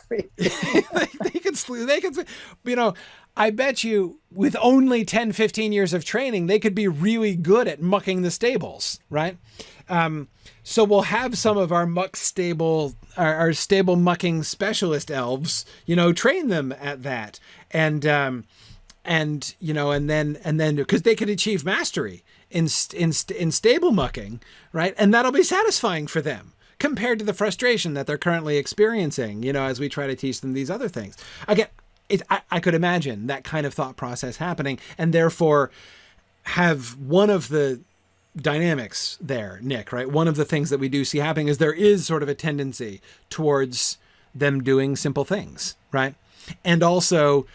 Speaker 2: they can, I bet you with only 10, 15 years of training, they could be really good at mucking the stables, right? So we'll have some of our our stable mucking specialist elves, train them at that. And then because they could achieve mastery in stable mucking, right? And that'll be satisfying for them compared to the frustration that they're currently experiencing, as we try to teach them these other things. Again, I could imagine that kind of thought process happening, and therefore have one of the dynamics there, Nick, right? One of the things that we do see happening is there is sort of a tendency towards them doing simple things, right? And also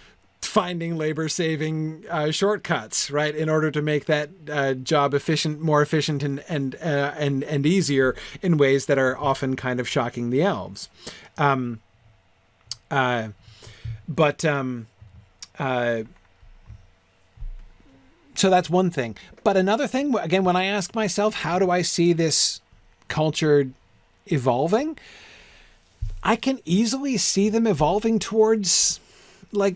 Speaker 2: finding labor-saving shortcuts, right, in order to make that job more efficient and easier in ways that are often kind of shocking the elves. So that's one thing. But another thing, again, when I ask myself, how do I see this culture evolving? I can easily see them evolving towards like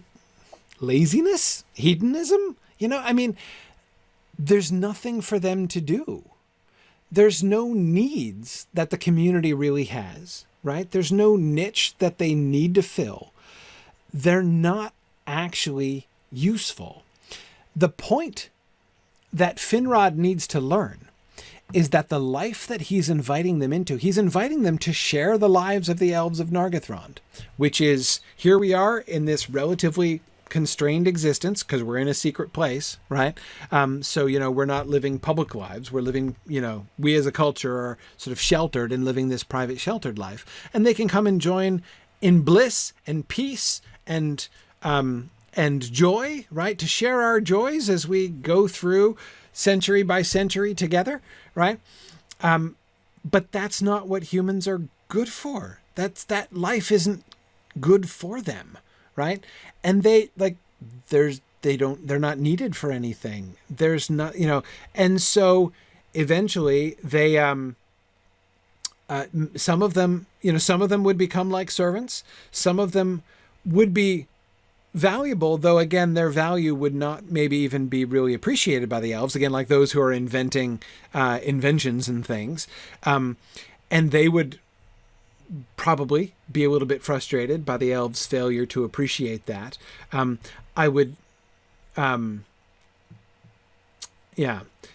Speaker 2: laziness, hedonism. There's nothing for them to do. There's no needs that the community really has, right? There's no niche that they need to fill. They're not actually useful. The point that Finrod needs to learn is that the life that he's inviting them into, he's inviting them to share the lives of the elves of Nargothrond, which is, here we are in this relatively constrained existence because we're in a secret place, right? So, we're not living public lives. We're living, we as a culture are sort of sheltered and living this private sheltered life. And they can come and join in bliss and peace and joy, right? To share our joys as we go through century by century together, right? But that's not what humans are good for. That life isn't good for them, right? And they're not needed for anything. There's not, and so eventually they, some of them would become like servants. Some of them would be valuable, though again, their value would not maybe even be really appreciated by the elves, again, like those who are inventing inventions and things. And they would probably be a little bit frustrated by the elves' failure to appreciate that.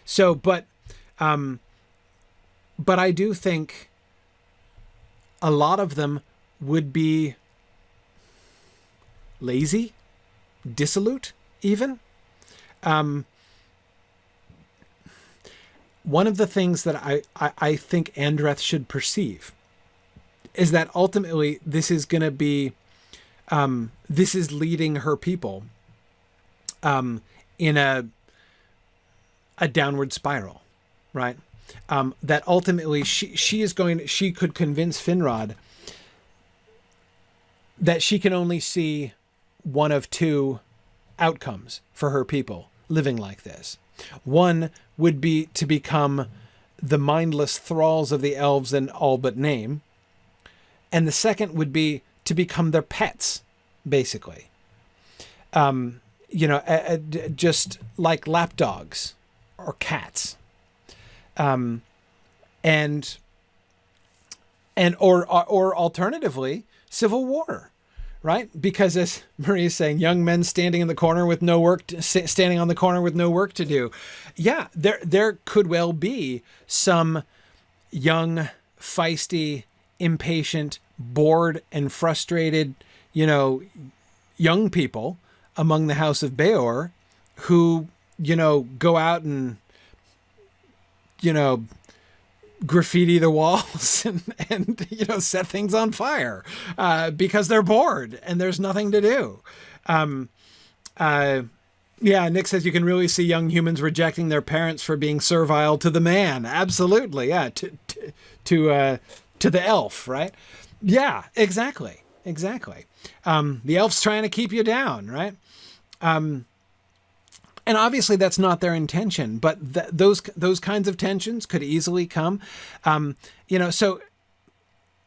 Speaker 2: So, but I do think a lot of them would be lazy, dissolute, even. One of the things that I think Andreth should perceive is that ultimately this is going to be, this is leading her people in a downward spiral, right? That ultimately she could convince Finrod that she can only see one of two outcomes for her people living like this. One would be to become the mindless thralls of the elves in all but name. And the second would be to become their pets, basically. Just like lapdogs or cats. Or alternatively, civil war, right? Because as Marie is saying, young men standing in the corner with no work, standing on the corner with no work to do. Yeah, there could well be some young, feisty, impatient, bored, and frustrated, young people among the House of Beor who, go out and, graffiti the walls and set things on fire because they're bored and there's nothing to do. Nick says you can really see young humans rejecting their parents for being servile to the man. Absolutely, yeah. To the elf, right? Yeah, exactly. exactly. The elf's trying to keep you down, right? And obviously that's not their intention, but those kinds of tensions could easily come. So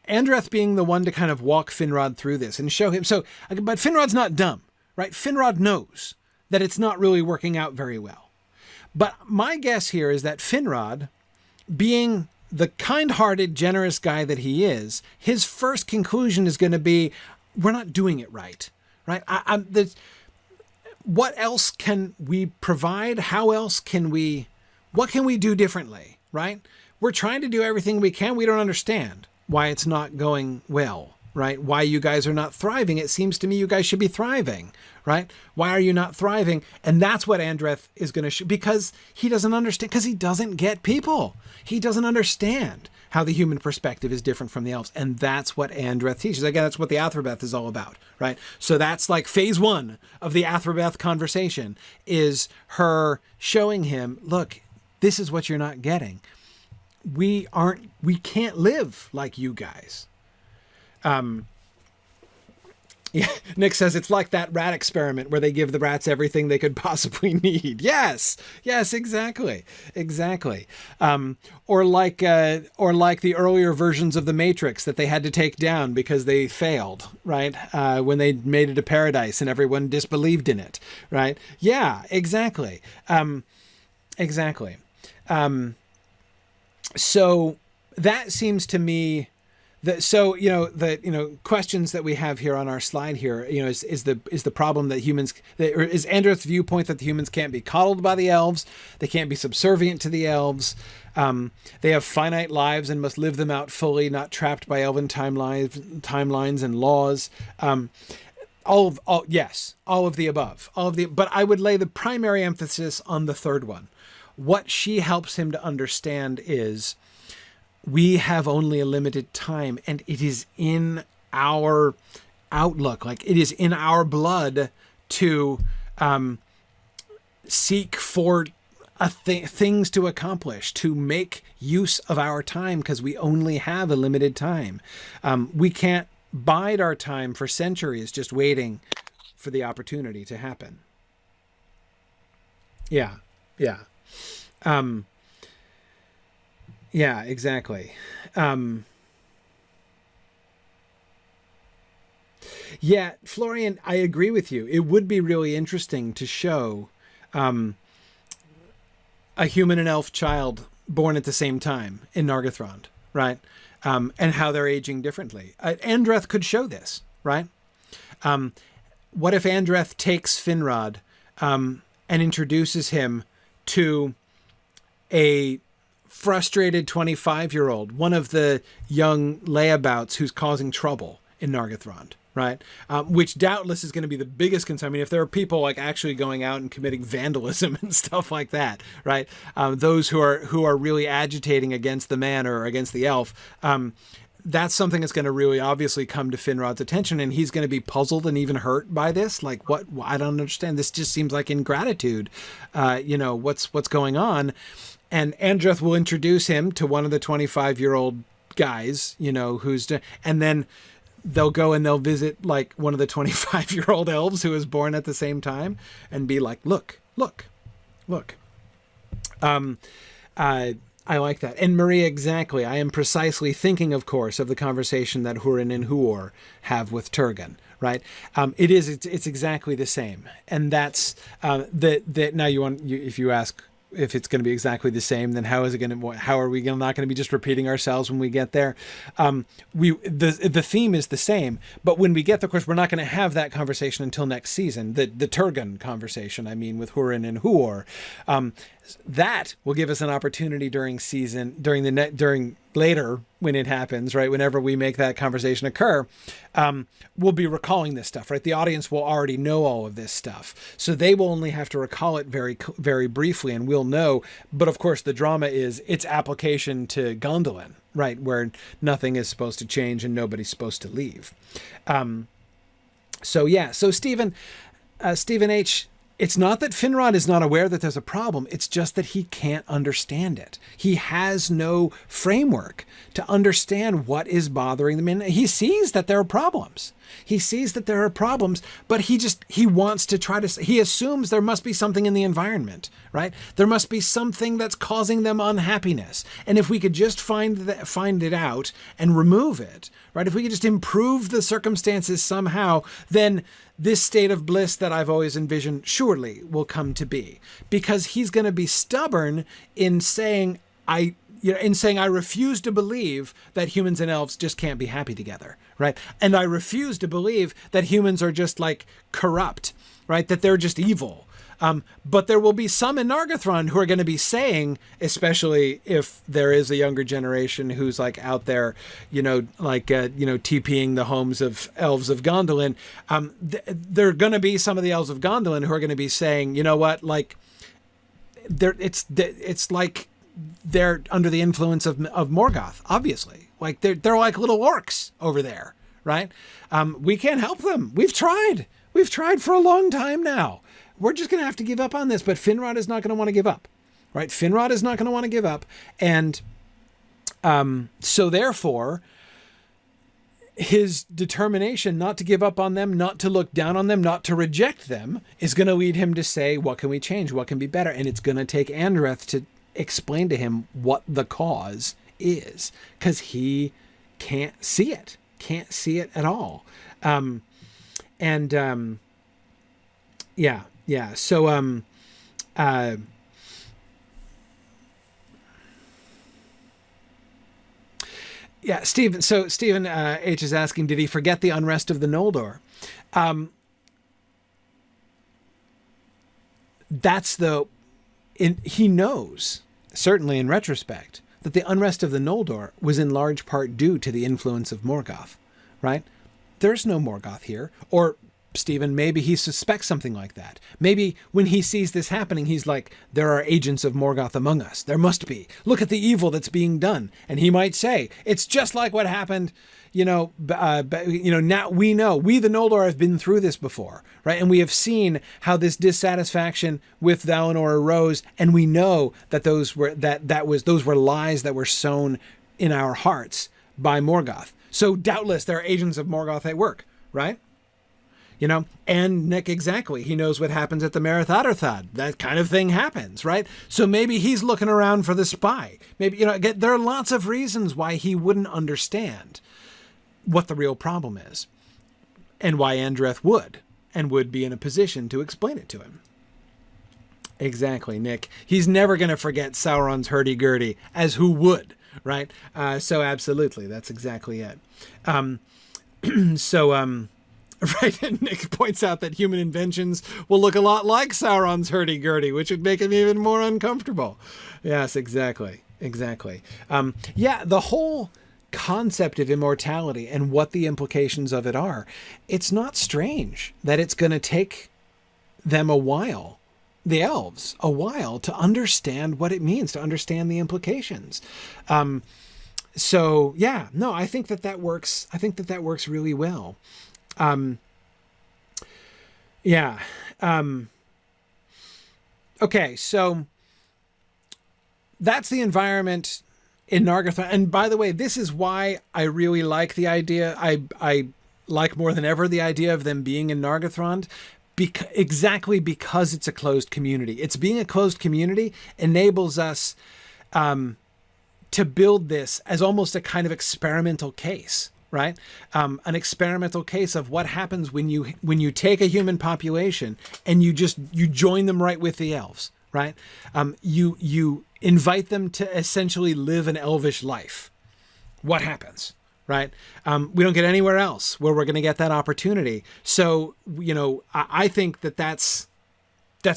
Speaker 2: Andreth being the one to kind of walk Finrod through this and show him. But Finrod's not dumb, right? Finrod knows that it's not really working out very well. But my guess here is that Finrod, being the kind-hearted, generous guy that he is, his first conclusion is going to be, we're not doing it right, right? What else can we provide? What can we do differently, right? We're trying to do everything we can. We don't understand why it's not going well, right? Why you guys are not thriving. It seems to me you guys should be thriving, right? Why are you not thriving? And that's what Andreth is going to because he doesn't understand, because he doesn't get people. He doesn't understand how the human perspective is different from the elves. And that's what Andreth teaches. Again, that's what the Athrobeth is all about, right? So that's like phase 1 of the Athrobeth conversation, is her showing him, look, this is what you're not getting. We can't live like you guys. Yeah, Nick says it's like that rat experiment where they give the rats everything they could possibly need. Yes, exactly. Or like the earlier versions of the Matrix that they had to take down because they failed, right? When they made it a paradise and everyone disbelieved in it, right? Yeah, exactly. So that seems to me. The questions that we have here on our slide here, is the problem that humans, or is Andreth's viewpoint that the humans can't be coddled by the elves, they can't be subservient to the elves, they have finite lives and must live them out fully, not trapped by elven timelines and laws. All of the above, but I would lay the primary emphasis on the third one. What she helps him to understand is, we have only a limited time, and it is in our outlook, like it is in our blood to seek for things to accomplish, to make use of our time, because we only have a limited time. We can't bide our time for centuries just waiting for the opportunity to happen. Yeah. Yeah, exactly. Yeah, Florian, I agree with you. It would be really interesting to show a human and elf child born at the same time in Nargothrond, right? And how they're aging differently. Andreth could show this, right? What if Andreth takes Finrod and introduces him to a frustrated 25-year-old, one of the young layabouts who's causing trouble in Nargothrond, right? Which doubtless is going to be the biggest concern. I mean, if there are people like actually going out and committing vandalism and stuff like that, right? Those who are really agitating against the man or against the elf, that's something that's going to really obviously come to Finrod's attention, and he's going to be puzzled and even hurt by this. Like, what? I don't understand. This just seems like ingratitude. What's going on? And Andreth will introduce him to one of the 25-year-old guys, and then they'll go and they'll visit like one of the 25-year-old elves who was born at the same time and be like, look. I like that. And Maria, exactly. I am precisely thinking, of course, of the conversation that Hurin and Huor have with Turgon, right? It's exactly the same. And that's that now if you ask if it's going to be exactly the same, then how are we not going to be just repeating ourselves when we get there? The theme is the same, but when we get there, of course, we're not going to have that conversation until next season. The Turgon conversation, I mean, with Hurin and Huor, that will give us an opportunity during later when it happens, right? Whenever we make that conversation occur, we'll be recalling this stuff, right? The audience will already know all of this stuff. So they will only have to recall it very, very briefly, and we'll know. But of course, the drama is its application to Gondolin, right? Where nothing is supposed to change and nobody's supposed to leave. So Stephen H., It's not that Finrod is not aware that there's a problem. It's just that he can't understand it. He has no framework to understand what is bothering them. And he sees that there are problems. He sees that there are problems, but he wants to he assumes there must be something in the environment, right? There must be something that's causing them unhappiness. And if we could just find it out and remove it, right? If we could just improve the circumstances somehow, then this state of bliss that I've always envisioned surely will come to be, because he's going to be stubborn in saying, I refuse to believe that humans and elves just can't be happy together, right? And I refuse to believe that humans are just like corrupt, right? That they're just evil. But there will be some in Nargothrond who are going to be saying, especially if there is a younger generation who's like out there, TPing the homes of elves of Gondolin. There are going to be some of the elves of Gondolin who are going to be saying, you know what, like, it's like they're under the influence of Morgoth, obviously. Like they're like little orcs over there, right? We can't help them. We've tried for a long time now. We're just going to have to give up on this, but Finrod is not going to want to give up, right? Finrod is not going to want to give up. And so therefore, his determination not to give up on them, not to look down on them, not to reject them, is going to lead him to say, what can we change? What can be better? And it's going to take Andreth to explain to him what the cause is, because he can't see it at all. So, Stephen. So Stephen H is asking, did he forget the unrest of the Noldor? He knows, certainly in retrospect, that the unrest of the Noldor was in large part due to the influence of Morgoth, right? There's no Morgoth here. Or Stephen, maybe he suspects something like that. Maybe when he sees this happening, he's like, there are agents of Morgoth among us. There must be. Look at the evil that's being done. And he might say, it's just like what happened, now we know, we the Noldor have been through this before, right? And we have seen how this dissatisfaction with Valinor arose, and we know that those were lies that were sown in our hearts by Morgoth. So doubtless there are agents of Morgoth at work, right? And Nick, exactly. He knows what happens at the Merith Atherthad. That kind of thing happens, right? So maybe he's looking around for the spy. Maybe, again, there are lots of reasons why he wouldn't understand what the real problem is, and why Andreth would be in a position to explain it to him. Exactly, Nick. He's never going to forget Sauron's hurdy-gurdy, as who would, right? So absolutely, that's exactly it. Right, and Nick points out that human inventions will look a lot like Sauron's hurdy-gurdy, which would make him even more uncomfortable. Yes, exactly. The whole concept of immortality and what the implications of it are, it's not strange that it's going to take them the elves, a while to understand what it means, to understand the implications. I think that works. I think that works really well. Okay, so that's the environment in Nargothrond. And by the way, this is why I really like the idea. I like more than ever the idea of them being in Nargothrond, exactly because it's a closed community. It's being a closed community enables us to build this as almost a kind of experimental case. Right? An experimental case of what happens when you take a human population and you join them right with the elves, right? You invite them to essentially live an elvish life. What happens, right? We don't get anywhere else where we're going to get that opportunity. So, I think that's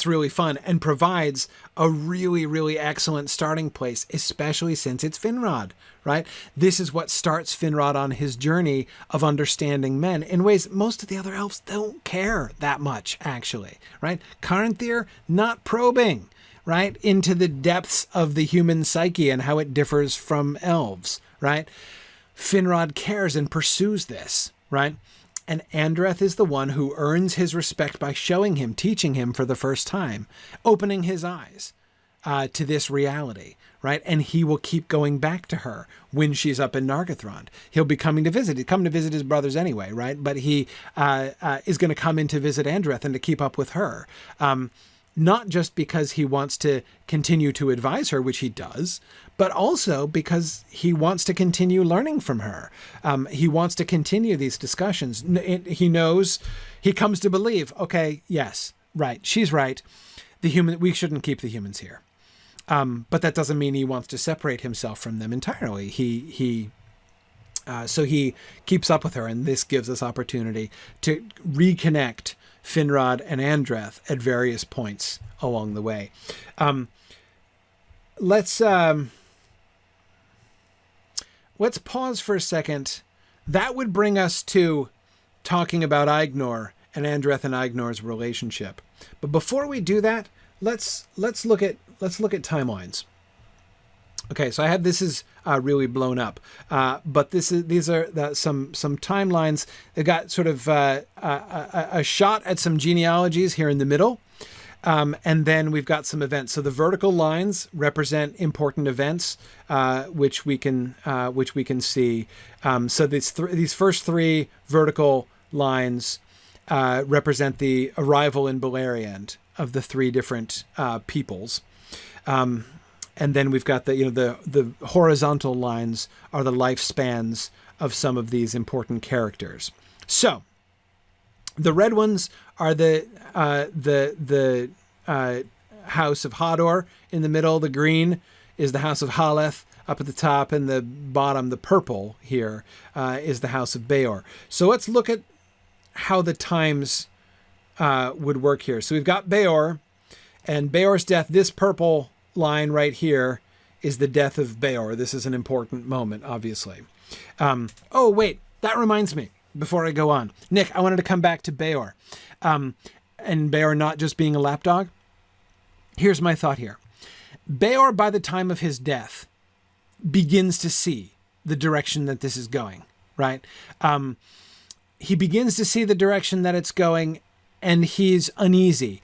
Speaker 2: really fun and provides a really, really excellent starting place, especially since it's Finrod, right? This is what starts Finrod on his journey of understanding men in ways most of the other elves don't care that much, actually, right? Caranthir, not probing, right, into the depths of the human psyche and how it differs from elves, right? Finrod cares and pursues this, right? And Andreth is the one who earns his respect by showing him, teaching him for the first time, opening his eyes to this reality, right? And he will keep going back to her when she's up in Nargothrond. He'll be coming to visit. He'd come to visit his brothers anyway, right? But he is going to come in to visit Andreth and to keep up with her. Not just because he wants to continue to advise her, which he does, but also because he wants to continue learning from her. He wants to continue these discussions. He knows, he comes to believe, okay, yes, right, she's right. We shouldn't keep the humans here. But that doesn't mean he wants to separate himself from them entirely. So he keeps up with her, and this gives us opportunity to reconnect Finrod and Andreth at various points along the way. Let's pause for a second. That would bring us to talking about Aignor and Andreth and Aignor's relationship. But before we do that, let's look at timelines. Okay, so this is really blown up, but these are some timelines. They got sort of a shot at some genealogies here in the middle, and then we've got some events. So the vertical lines represent important events, which we can see. So these first three vertical lines represent the arrival in Beleriand of the three different peoples. And then we've got the horizontal lines are the lifespans of some of these important characters. So the red ones are the House of Hador in the middle. The green is the House of Haleth up at the top, and the bottom, the purple here, is the House of Beor. So let's look at how the times would work here. So we've got Beor, and Beor's death. This purple line right here is the death of Beor. This is an important moment, obviously. Oh, wait, that reminds me, before I go on. Nick, I wanted to come back to Beor. And Beor not just being a lapdog. Here's my thought here. Beor, by the time of his death, begins to see the direction that this is going, right? He begins to see the direction that it's going, and he's uneasy.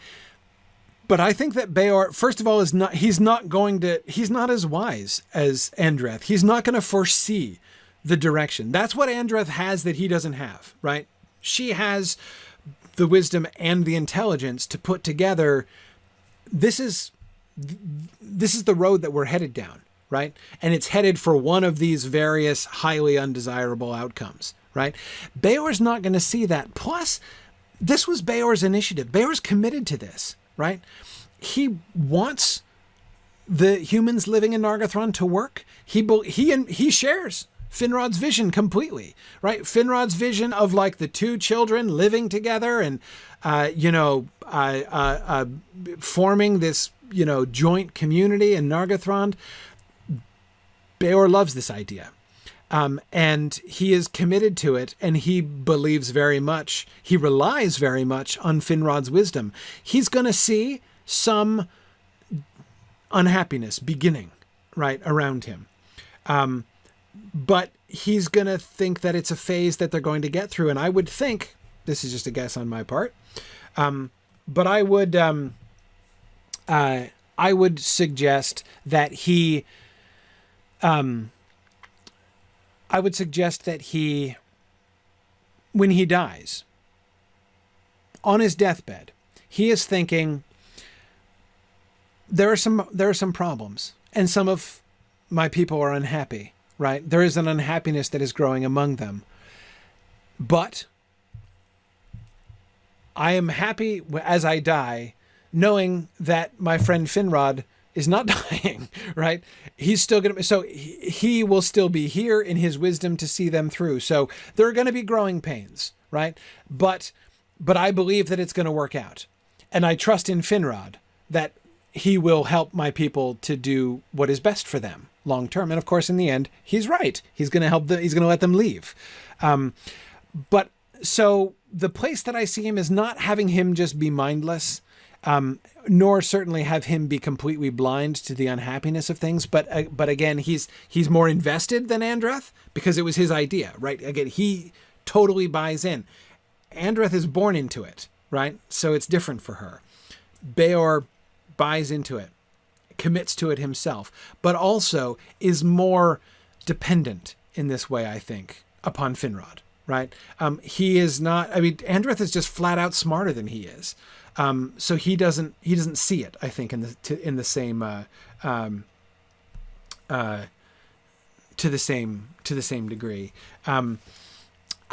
Speaker 2: But I think that Beor, first of all, he's not as wise as Andreth. He's not going to foresee the direction. That's what Andreth has that he doesn't have, right? She has the wisdom and the intelligence to put together, this is the road that we're headed down, right? And it's headed for one of these various highly undesirable outcomes, right? Beor's not going to see that. Plus, this was Beor's initiative. Beor's committed to this. Right? He wants the humans living in Nargothrond to work. He shares Finrod's vision completely, right? Finrod's vision of like the two children living together and, forming this, joint community in Nargothrond. Beor loves this idea. And he is committed to it, and he relies very much on Finrod's wisdom. He's going to see some unhappiness beginning right around him. But he's going to think that it's a phase that they're going to get through. And I would think, this is just a guess on my part, but I would suggest that he, when he dies, on his deathbed, he is thinking, there are some problems, and some of my people are unhappy, right? There is an unhappiness that is growing among them. But I am happy as I die, knowing that my friend Finrod is not dying, right? He's still going to, so he will still be here in his wisdom to see them through. So there are going to be growing pains, right? But I believe that it's going to work out. And I trust in Finrod that he will help my people to do what is best for them long term. And of course, in the end, he's right. He's going to help them. He's going to let them leave. But so the place that I see him is not having him just be mindless, nor certainly have him be completely blind to the unhappiness of things. But again, he's more invested than Andreth because it was his idea, right? Again, he totally buys in. Andreth is born into it, right? So it's different for her. Beor buys into it, commits to it himself, but also is more dependent in this way, I think, upon Finrod, right? He is not, I mean, Andreth is just flat out smarter than he is. So he doesn't see it, I think, to the same degree. I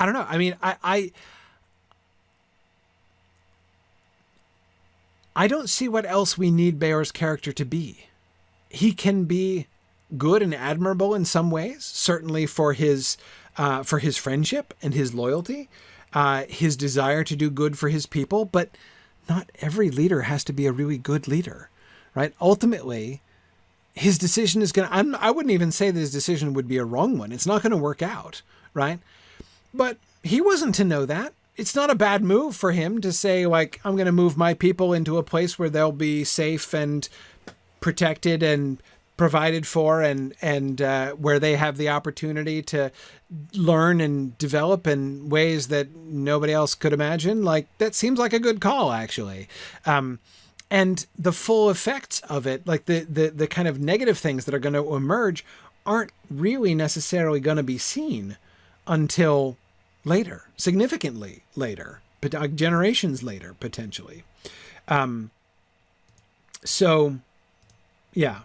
Speaker 2: don't know. I mean, I don't see what else we need Beor's character to be. He can be good and admirable in some ways, certainly for his friendship and his loyalty, his desire to do good for his people, but not every leader has to be a really good leader, right? Ultimately, his decision is going to, I wouldn't even say that his decision would be a wrong one. It's not going to work out, right? But he wasn't to know that. It's not a bad move for him to say, like, I'm going to move my people into a place where they'll be safe and protected and provided for, and where they have the opportunity to learn and develop in ways that nobody else could imagine. Like, that seems like a good call, actually. And the full effects of it, like the kind of negative things that are going to emerge, aren't really necessarily going to be seen until later, significantly later, but generations later, potentially. So yeah.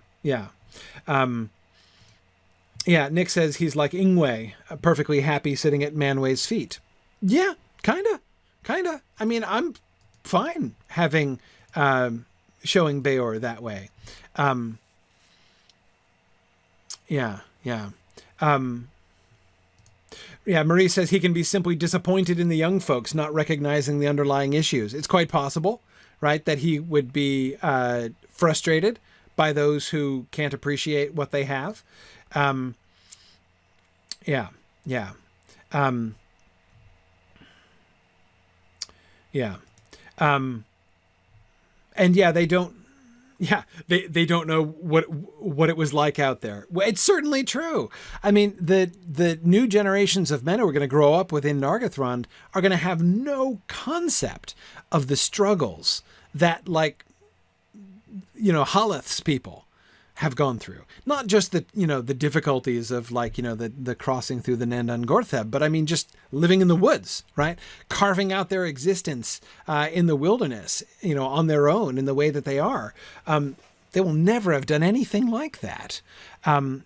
Speaker 2: Nick says he's like Ingwe, perfectly happy sitting at Manwë's feet. Yeah, kinda. I mean, I'm fine having, showing Beor that way. Marie says he can be simply disappointed in the young folks not recognizing the underlying issues. It's quite possible, right, that he would be frustrated by those who can't appreciate what they have. And yeah, they don't know what it was like out there. Well, it's certainly true. I mean, the new generations of men who are going to grow up within Nargothrond are going to have no concept of the struggles that, like, Haleth's people have gone through. Not just the difficulties of, like, the crossing through the Nandan Gortheb, but I mean, just living in the woods, right? Carving out their existence in the wilderness, on their own in the way that they are. They will never have done anything like that.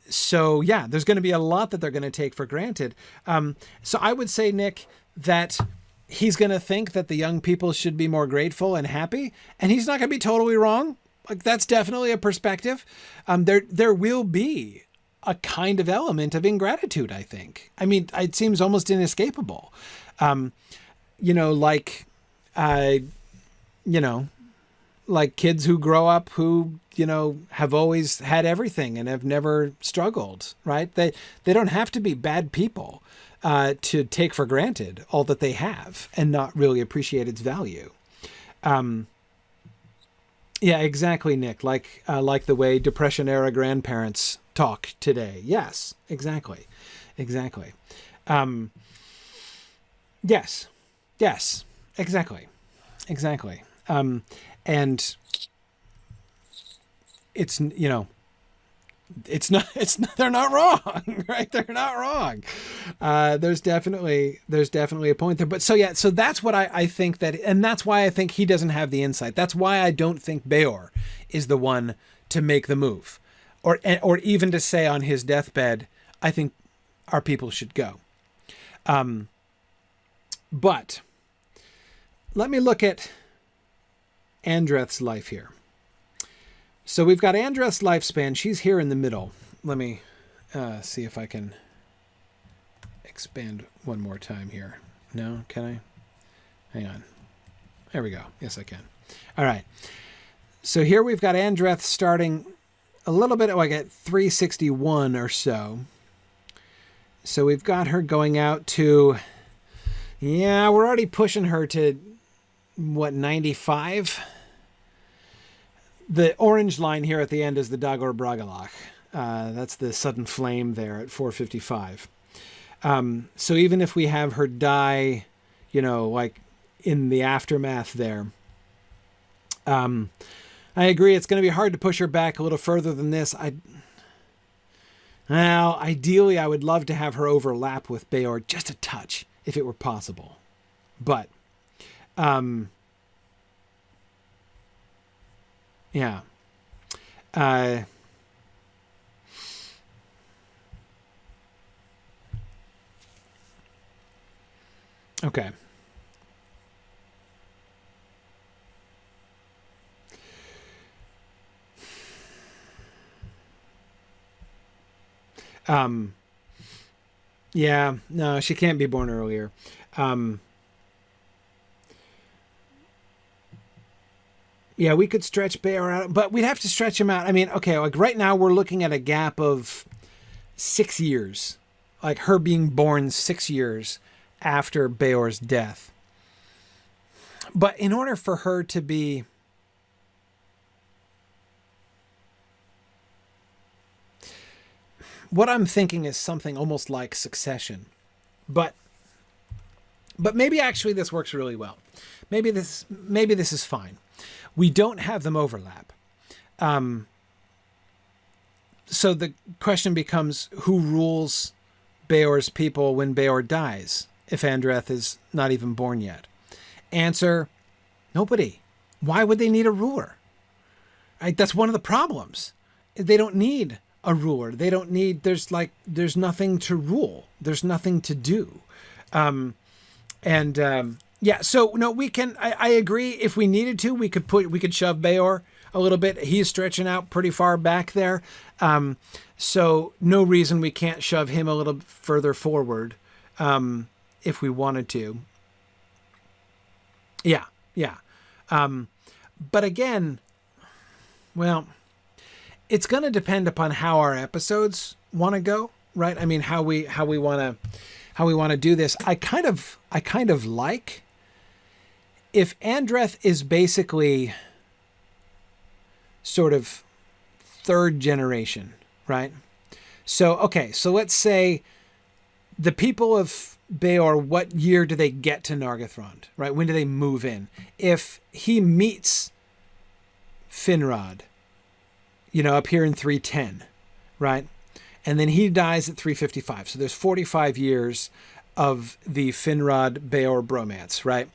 Speaker 2: So yeah, there's going to be a lot that they're going to take for granted. So I would say, Nick, that he's going to think that the young people should be more grateful and happy, and he's not going to be totally wrong. Like, that's definitely a perspective. There will be a kind of element of ingratitude, I think. I mean, it seems almost inescapable. Like kids who grow up who, have always had everything and have never struggled, right? They don't have to be bad people to take for granted all that they have and not really appreciate its value. Yeah, exactly, Nick. Like the way Depression era grandparents talk today. Yes, exactly. Yes, exactly. And it's, they're not wrong, right? They're not wrong. There's definitely a point there, but so that's what I think and that's why I think he doesn't have the insight. That's why I don't think Beor is the one to make the move, or even to say on his deathbed, I think our people should go. But let me look at Andreth's life here. So we've got Andreth's lifespan. She's here in the middle. Let me see if I can expand one more time here. No, can I? Hang on. There we go. Yes, I can. All right. So here we've got Andreth starting a little bit like at 361 or so. So we've got her going out to, we're already pushing her to, 95? The orange line here at the end is the Dagor Bragalach. That's the sudden flame there at 455. So even if we have her die, like in the aftermath there. I agree. It's going to be hard to push her back a little further than this. Well, ideally, I would love to have her overlap with Beor just a touch, if it were possible. But, yeah. Okay. Yeah, no, she can't be born earlier. Yeah, we could stretch Beor out, but we'd have to stretch him out. I mean, okay, like right now we're looking at a gap of 6 years, like her being born 6 years after Beor's death. But in order for her to be... What I'm thinking is something almost like Succession. But maybe actually this works really well. Maybe this is fine. We don't have them overlap. So the question becomes, who rules Beor's people when Beor dies, if Andreth is not even born yet? Answer, nobody. Why would they need a ruler? That's one of the problems. They don't need a ruler. They don't need, there's nothing to rule. There's nothing to do. Yeah, so no, we can, I agree. If we needed to, we could shove Beor a little bit. He's stretching out pretty far back there. So no reason we can't shove him a little further forward, if we wanted to. Yeah. But again, well, it's going to depend upon how our episodes want to go, right? I mean, how we want to do this. I kind of like if Andreth is basically sort of third generation, right? So, okay, so let's say the people of Beor, what year do they get to Nargothrond, right? When do they move in? If he meets Finrod, up here in 310, right? And then he dies at 355. So there's 45 years of the Finrod-Beor bromance, right?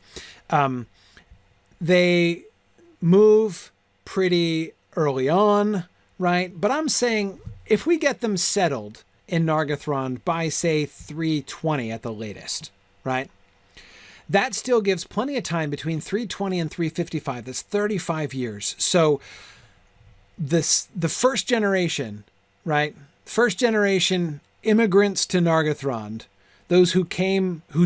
Speaker 2: They move pretty early on, right? But I'm saying if we get them settled in Nargothrond by, say, 320 at the latest, right? That still gives plenty of time between 320 and 355. That's 35 years. So the first generation, right? First generation immigrants to Nargothrond, those who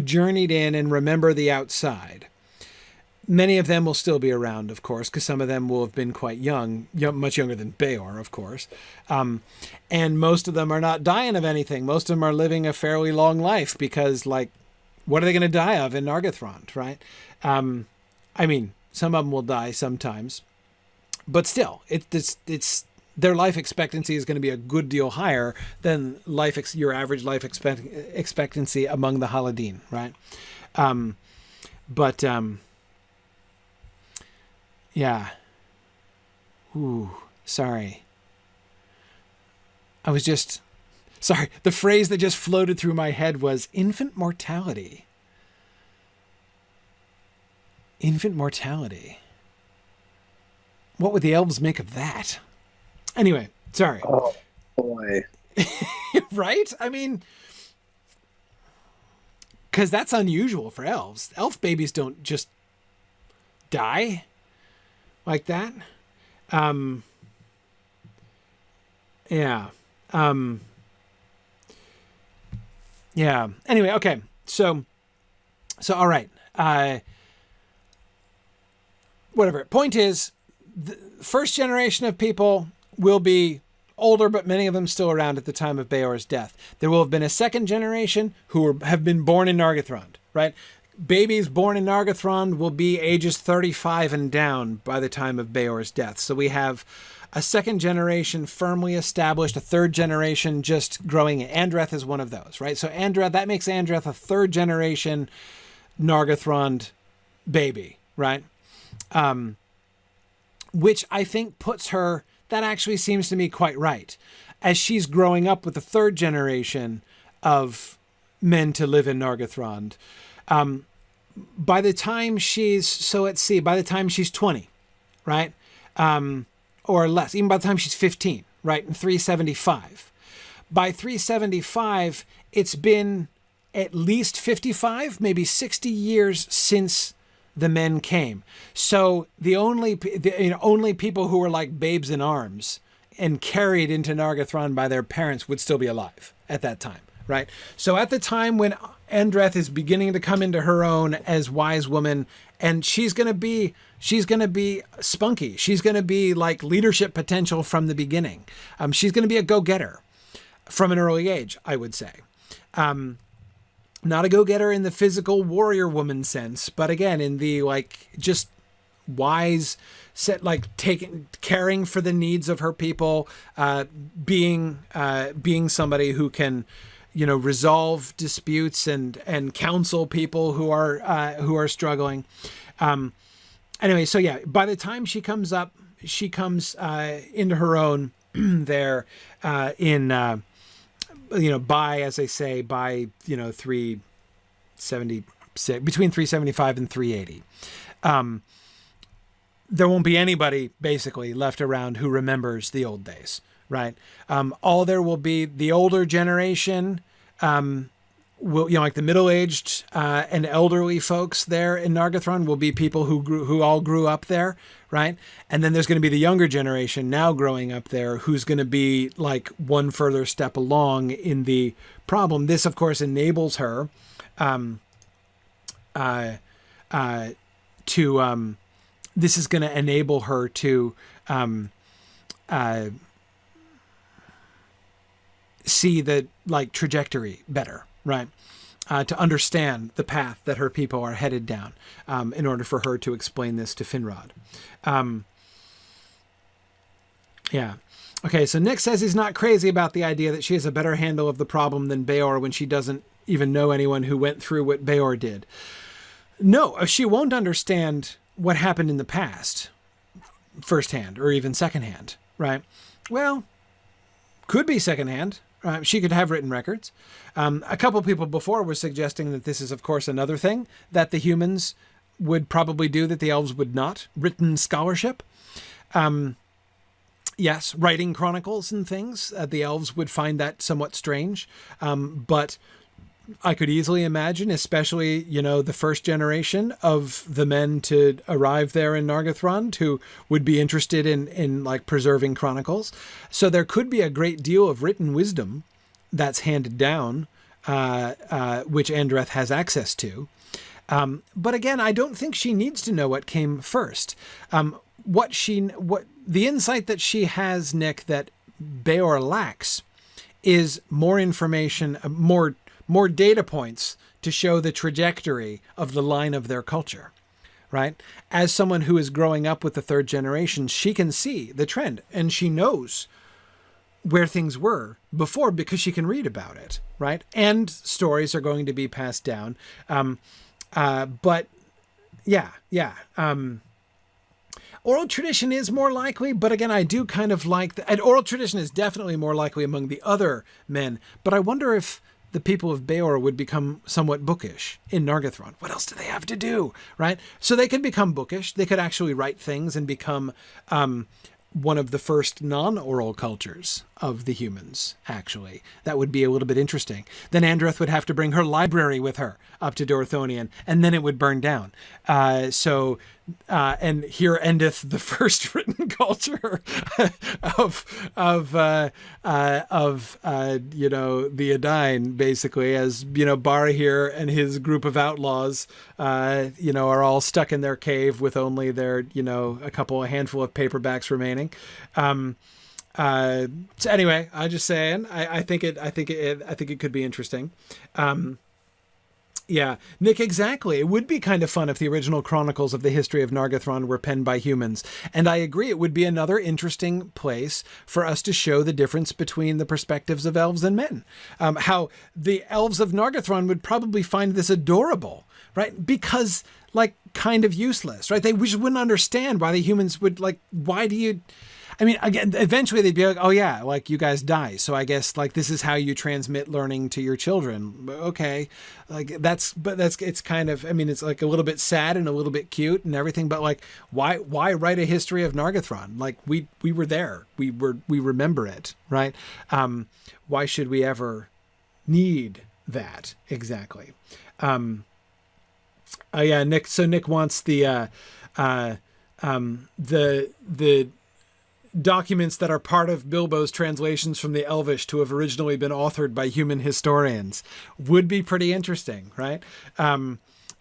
Speaker 2: journeyed in and remember the outside. Many of them will still be around, of course, because some of them will have been quite young, much younger than Beor, of course. And most of them are not dying of anything. Most of them are living a fairly long life because, what are they going to die of in Nargothrond, right? I mean, some of them will die sometimes. But still, it's their life expectancy is going to be a good deal higher than your average life expectancy among the Haladin, right? Yeah. Ooh, sorry. Sorry. The phrase that just floated through my head was infant mortality. Infant mortality. What would the elves make of that? Anyway, sorry.
Speaker 1: Oh, boy.
Speaker 2: Right? I mean, because that's unusual for elves. Elf babies don't just die like that. Yeah. Yeah. Anyway, okay. So all right. Whatever. Point is, the first generation of people will be older, but many of them still around at the time of Beor's death. There will have been a second generation who have been born in Nargothrond, right? Babies born in Nargothrond will be ages 35 and down by the time of Beor's death. So we have a second generation firmly established, a third generation just growing. Andreth is one of those, right? So that makes Andreth a third generation Nargothrond baby, right? Which I think puts her, that actually seems to me quite right. As she's growing up with the third generation of men to live in Nargothrond, by the time she's, by the time she's 20, right? Or less, even by the time she's 15, right? In 375. By 375, it's been at least 55, maybe 60 years since the men came. So the only people who were like babes in arms and carried into Nargothrond by their parents would still be alive at that time, right? So at the time when Andreth is beginning to come into her own as wise woman, and she's going to be spunky. She's going to be like leadership potential from the beginning. She's going to be a go-getter from an early age, I would say. Not a go-getter in the physical warrior woman sense, but again, in the like just wise set, like caring for the needs of her people, being somebody who can, resolve disputes and counsel people who are struggling. Anyway, so yeah, by the time she comes into her own there, by, as I say, by, 376, between 375 and 380. There won't be anybody basically left around who remembers the old days, right? All there will be, the older generation, will, like the middle-aged and elderly folks there in Nargothrond will be people who all grew up there, right? And then there's going to be the younger generation now growing up there who's going to be like one further step along in the problem. This, of course, enables her this is going to enable her to see the like trajectory better, right? To understand the path that her people are headed down, in order for her to explain this to Finrod. Yeah. Okay, so Nick says he's not crazy about the idea that she has a better handle of the problem than Beor when she doesn't even know anyone who went through what Beor did. No, she won't understand what happened in the past firsthand or even secondhand, right? Well, could be secondhand. She could have written records. A couple people before were suggesting that this is, of course, another thing that the humans would probably do that the elves would not. Written scholarship. Yes, writing chronicles and things. The elves would find that somewhat strange. But I could easily imagine, especially, the first generation of the men to arrive there in Nargothrond who would be interested in like preserving chronicles. So there could be a great deal of written wisdom that's handed down, which Andreth has access to. But again, I don't think she needs to know what came first. What the insight that she has, Nick, that Beor lacks is more information, more data points to show the trajectory of the line of their culture, right? As someone who is growing up with the third generation, she can see the trend and she knows where things were before because she can read about it, right? And stories are going to be passed down. But yeah. Oral tradition is more likely, but again, I do kind of like and oral tradition is definitely more likely among the other men, but I wonder if the people of Beor would become somewhat bookish in Nargothrond. What else do they have to do, right? So they could become bookish. They could actually write things and become one of the first non-oral cultures of the humans, actually. That would be a little bit interesting. Then Andreth would have to bring her library with her up to Dorthonion, and then it would burn down. And here endeth the first written culture of the Edain, basically, as Barahir and his group of outlaws are all stuck in their cave with only their a handful of paperbacks remaining. So anyway, I'm just saying, I think it could be interesting. Yeah, Nick, exactly. It would be kind of fun if the original chronicles of the history of Nargothrond were penned by humans. And I agree, it would be another interesting place for us to show the difference between the perspectives of elves and men. How the elves of Nargothrond would probably find this adorable, right? Because, like, kind of useless, right? They just wouldn't understand why the humans would, like, why do you... I mean, again, eventually they'd be like, oh yeah, like you guys die. So I guess like this is how you transmit learning to your children. Okay. Like it's kind of, I mean, it's like a little bit sad and a little bit cute and everything, but like, why write a history of Nargothrond? Like we were there, we remember it. Right. Why should we ever need that? Exactly. Yeah, Nick. So Nick wants the documents that are part of Bilbo's translations from the Elvish to have originally been authored by human historians. Would be pretty interesting, right?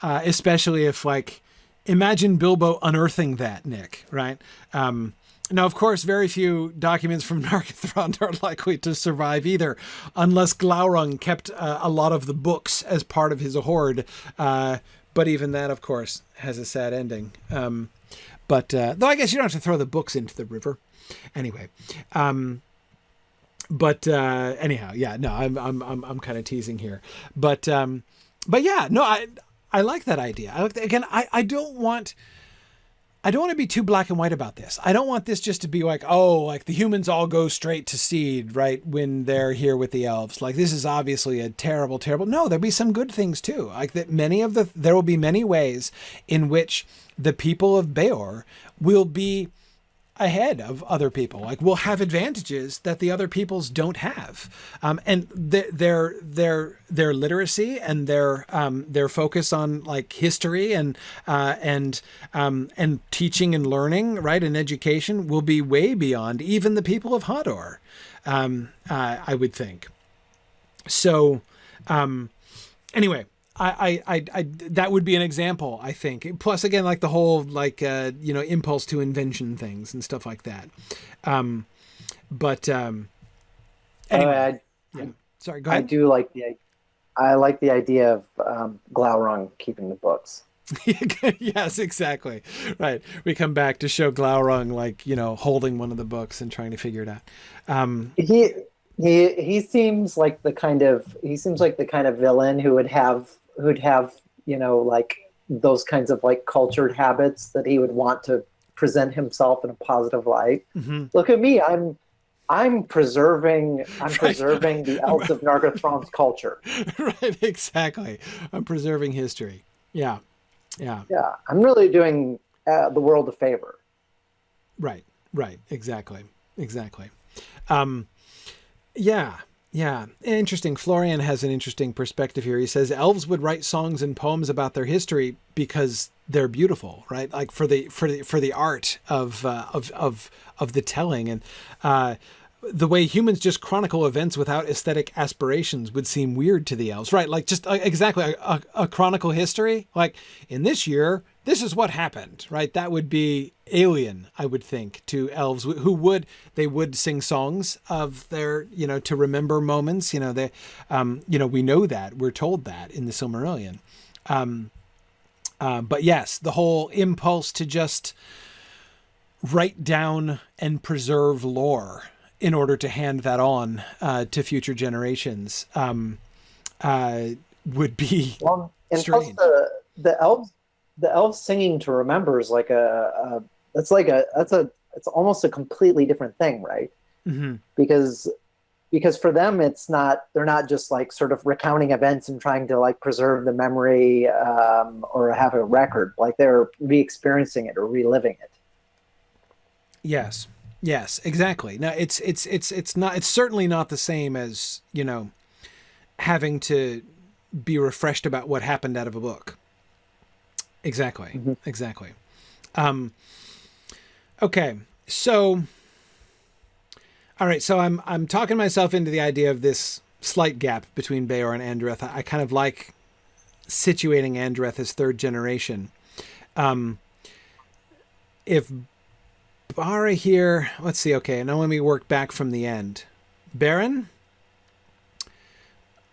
Speaker 2: Especially if, like, imagine Bilbo unearthing that, Nick, right? Now, of course, very few documents from Nargothrond are likely to survive either, unless Glaurung kept a lot of the books as part of his hoard. But even that, of course, has a sad ending. But though I guess you don't have to throw the books into the river. Anyway, anyhow, yeah, no, I'm kind of teasing here, but yeah, no, I like that idea. I don't want to be too black and white about this. I don't want this just to be like, oh, like the humans all go straight to seed, right, when they're here with the elves. Like this is obviously a terrible. No, there'll be some good things too. Like that there will be many ways in which the people of Beor will be ahead of other people. Like we'll have advantages that the other peoples don't have, and their literacy and their focus on like history and teaching and learning, right, and education will be way beyond even the people of Hador. I would think. So, anyway. I that would be an example, I think. Plus, again, like the whole impulse to invention things and stuff like that. Anyway, yeah. Sorry, go ahead.
Speaker 1: I like the idea of Glaurung keeping the books.
Speaker 2: Yes, exactly. Right. We come back to show Glaurung holding one of the books and trying to figure it out.
Speaker 1: He seems like the kind of villain who would have like those kinds of like cultured habits that he would want to present himself in a positive light. Mm-hmm. Look at me, I'm preserving the elves of Nargothrond's culture.
Speaker 2: Right, exactly. I'm preserving history. Yeah.
Speaker 1: I'm really doing the world a favor.
Speaker 2: Right. Exactly. Yeah. Interesting. Florian has an interesting perspective here. He says elves would write songs and poems about their history because they're beautiful, right? Like for the art of the telling, and the way humans just chronicle events without aesthetic aspirations would seem weird to the elves, right? Like just exactly a chronicle history. Like in this year, this is what happened, right? That would be alien, I would think, to elves who would sing songs of their, to remember moments. We know that, we're told that in the Silmarillion. But yes, the whole impulse to just write down and preserve lore in order to hand that on to future generations would be strange.
Speaker 1: The elves singing to remember is like it's almost a completely different thing, right? Mm-hmm. Because for them they're not just like sort of recounting events and trying to like preserve the memory or have a record. Like they're re-experiencing it or reliving it.
Speaker 2: Yes, exactly. Now it's certainly not the same as, having to be refreshed about what happened out of a book. Exactly. Mm-hmm. Exactly. Okay. So, all right. So I'm talking myself into the idea of this slight gap between Beor and Andreth. I kind of like situating Andreth as third generation. If Bara here, let's see. Okay. Now let me work back from the end. Baron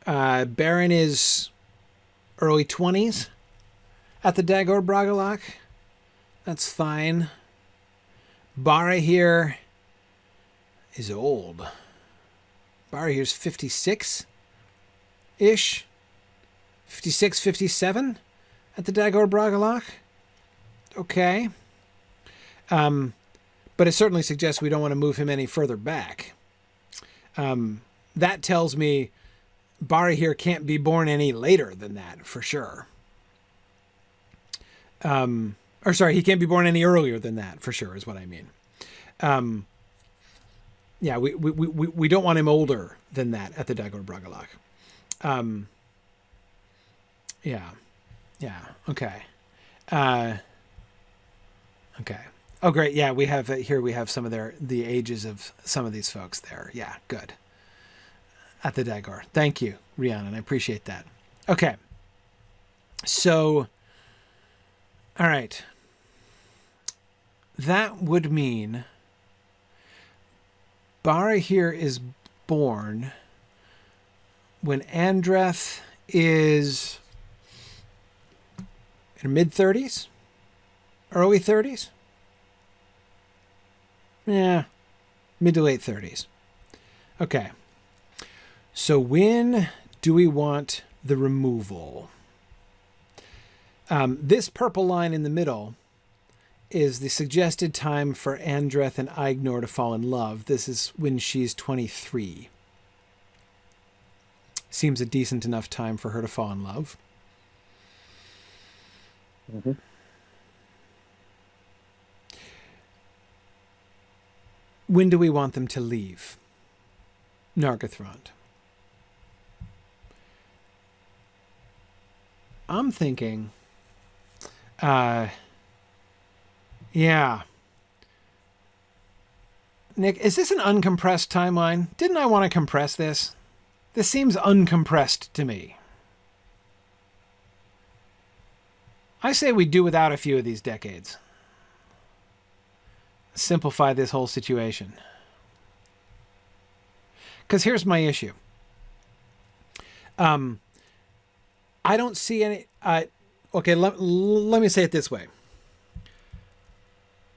Speaker 2: is early 20s at the Dagor Bragalach. That's fine. Barahir is old. Barahir's 56-ish. 56, 57 at the Dagor Bragalach. Okay. But it certainly suggests we don't want to move him any further back. That tells me Barahir can't be born any later than that, for sure. Or sorry, he can't be born any earlier than that, for sure, is what I mean. Yeah, we don't want him older than that at the Dagor Bragalach. Yeah, okay. Okay. Oh, great. Yeah, we have here. We have some of the ages of some of these folks there. Yeah, good. At the Dagor. Thank you, Rhiannon. I appreciate that. Okay. So, all right. That would mean Barahir is born when Andreth is in her mid-30s, early 30s. Yeah, mid to late 30s. Okay. So when do we want the removal? This purple line in the middle is the suggested time for Andreth and Aignor to fall in love. This is when she's 23. Seems a decent enough time for her to fall in love.
Speaker 1: Mm-hmm.
Speaker 2: When do we want them to leave Nargothrond? I'm thinking, yeah. Nick, is this an uncompressed timeline? Didn't I want to compress this? This seems uncompressed to me. I say we do without a few of these decades. Simplify this whole situation. Because here's my issue. I don't see any... okay, let me say it this way.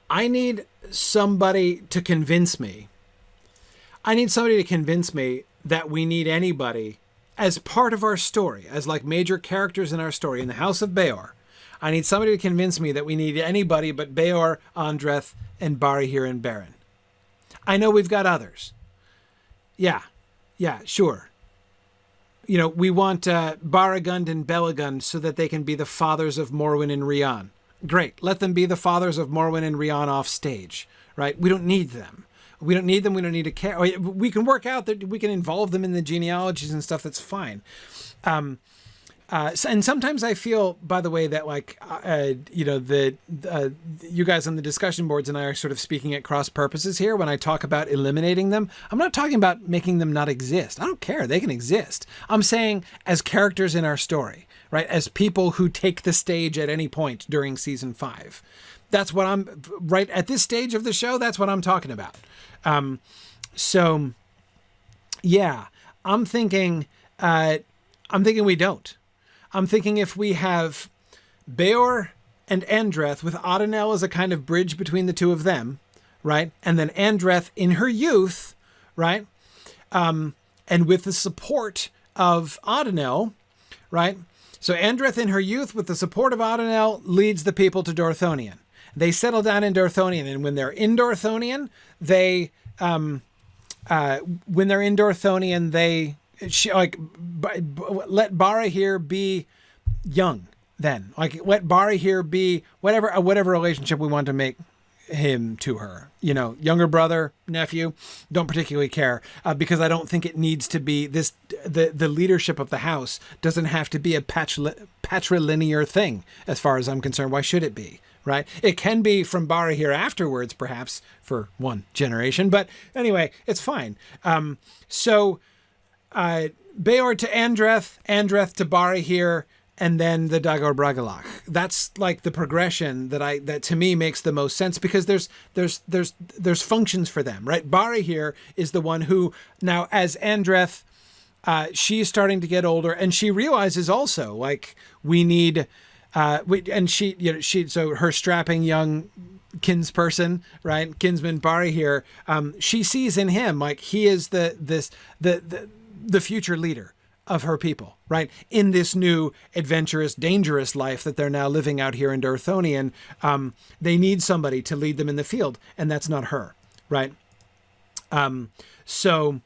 Speaker 2: I need somebody to convince me. I need somebody to convince me that we need anybody as part of our story, as like major characters in our story, in the House of Beor. I need somebody to convince me that we need anybody but Beor, Andreth, and Barahir and Beren. I know we've got others. Yeah, sure. You know, we want Baragund and Belagund so that they can be the fathers of Morwen and Rian. Great. Let them be the fathers of Morwen and Rian off stage, right? We don't need them. We don't need them. We don't need to care. We can work out that we can involve them in the genealogies and stuff. That's fine. And sometimes I feel, by the way, that like, you guys on the discussion boards and I are sort of speaking at cross purposes here when I talk about eliminating them. I'm not talking about making them not exist. I don't care. They can exist. I'm saying as characters in our story, right? As people who take the stage at any point during season 5. That's what I'm right at this stage of the show. That's what I'm talking about. So yeah, I'm thinking we don't. I'm thinking if we have Beor and Andreth with Adenel as a kind of bridge between the two of them, right? And then Andreth in her youth, right? And with the support of Adenel, right? So Andreth in her youth with the support of Adenel leads the people to Dorthonion. They settle down in Dorthonion, and when they're in Dorthonion, let Barahir be young then. Like, let Barahir be whatever relationship we want to make him to her. You know, younger brother, nephew, don't particularly care, because I don't think it needs to be this. The leadership of the house doesn't have to be a patrilinear thing, as far as I'm concerned. Why should it be? Right? It can be from Barahir afterwards, perhaps, for one generation. But anyway, it's fine. So Beor to Andreth, Andreth to Barahir, and then the Dagor Bragalach. That's like the progression that to me makes the most sense, because there's functions for them, right? Barahir is the one who now, as Andreth she's starting to get older, and she realizes also, like, we need, and she, you know, so her strapping young kinsperson, right, kinsman Bari here, she sees in him, like, he is the future leader of her people, right? In this new adventurous, dangerous life that they're now living out here in Dorthonion, they need somebody to lead them in the field, and that's not her, right? So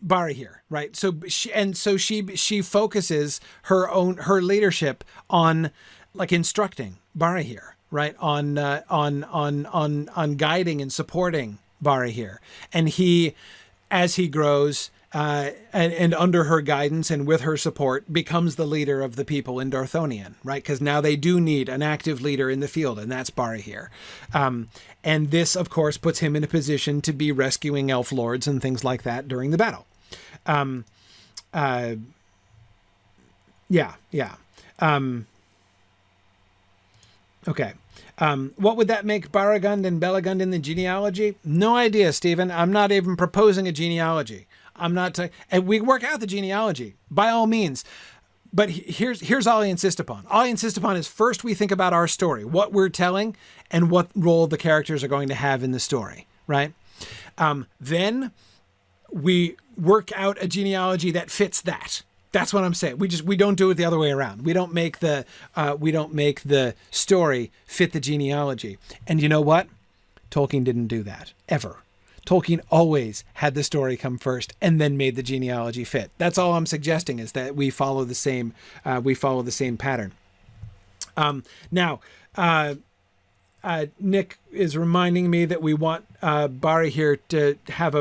Speaker 2: Bari here, right? So she focuses her leadership on, like, instructing Bari here, right? On guiding and supporting Bari here, and he, as he grows, and under her guidance and with her support, becomes the leader of the people in Dorthonion, right? Because now they do need an active leader in the field, and that's Bari here. And this, of course, puts him in a position to be rescuing elf lords and things like that during the battle. Okay. What would that make Baragund and Belagund in the genealogy? No idea, Stephen. I'm not even proposing a genealogy. And we work out the genealogy by all means. But here's all I insist upon. All I insist upon is, first we think about our story, what we're telling, and what role the characters are going to have in the story, right? Then we work out a genealogy that fits that. That's what I'm saying. We don't do it the other way around. We don't make the story fit the genealogy. And you know what? Tolkien didn't do that ever. Tolkien always had the story come first and then made the genealogy fit. That's all I'm suggesting, is that we follow the same pattern. Now, Nick is reminding me that we want Bari here to have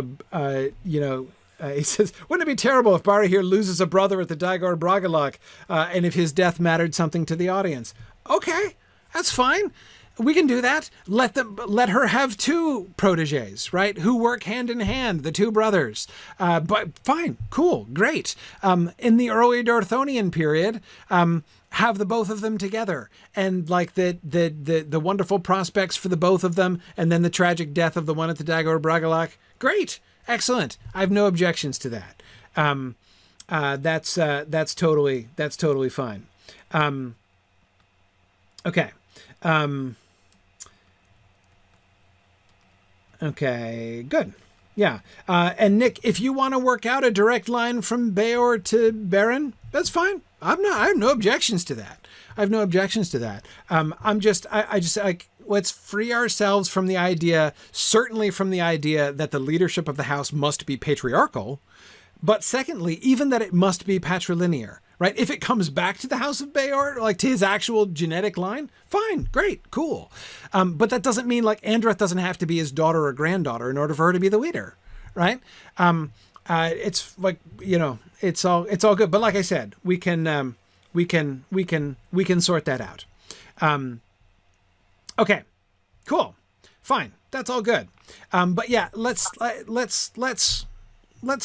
Speaker 2: he says, wouldn't it be terrible if Bari here loses a brother at the Dagor Bragollach, and if his death mattered something to the audience? Okay, that's fine. We can do that. Let her have two proteges, right? Who work hand in hand, the two brothers. But fine, cool, great. In the early Dorthonian period, have the both of them together, and like the wonderful prospects for the both of them, and then the tragic death of the one at the Dagor Bragollach. Great. Excellent. I have no objections to that. That's totally fine. Okay. Okay, good. Yeah. And Nick, if you want to work out a direct line from Beor to Beren, that's fine. I have no objections to that. Let's free ourselves from the idea, certainly from the idea that the leadership of the house must be patriarchal, but secondly, even that it must be patrilinear, right? If it comes back to the House of Beor, like to his actual genetic line, fine, great, cool. But that doesn't mean, like, Andreth doesn't have to be his daughter or granddaughter in order for her to be the leader, right? It's like, it's all good. But like I said, we can sort that out. Okay, cool, fine. That's all good. But yeah, let's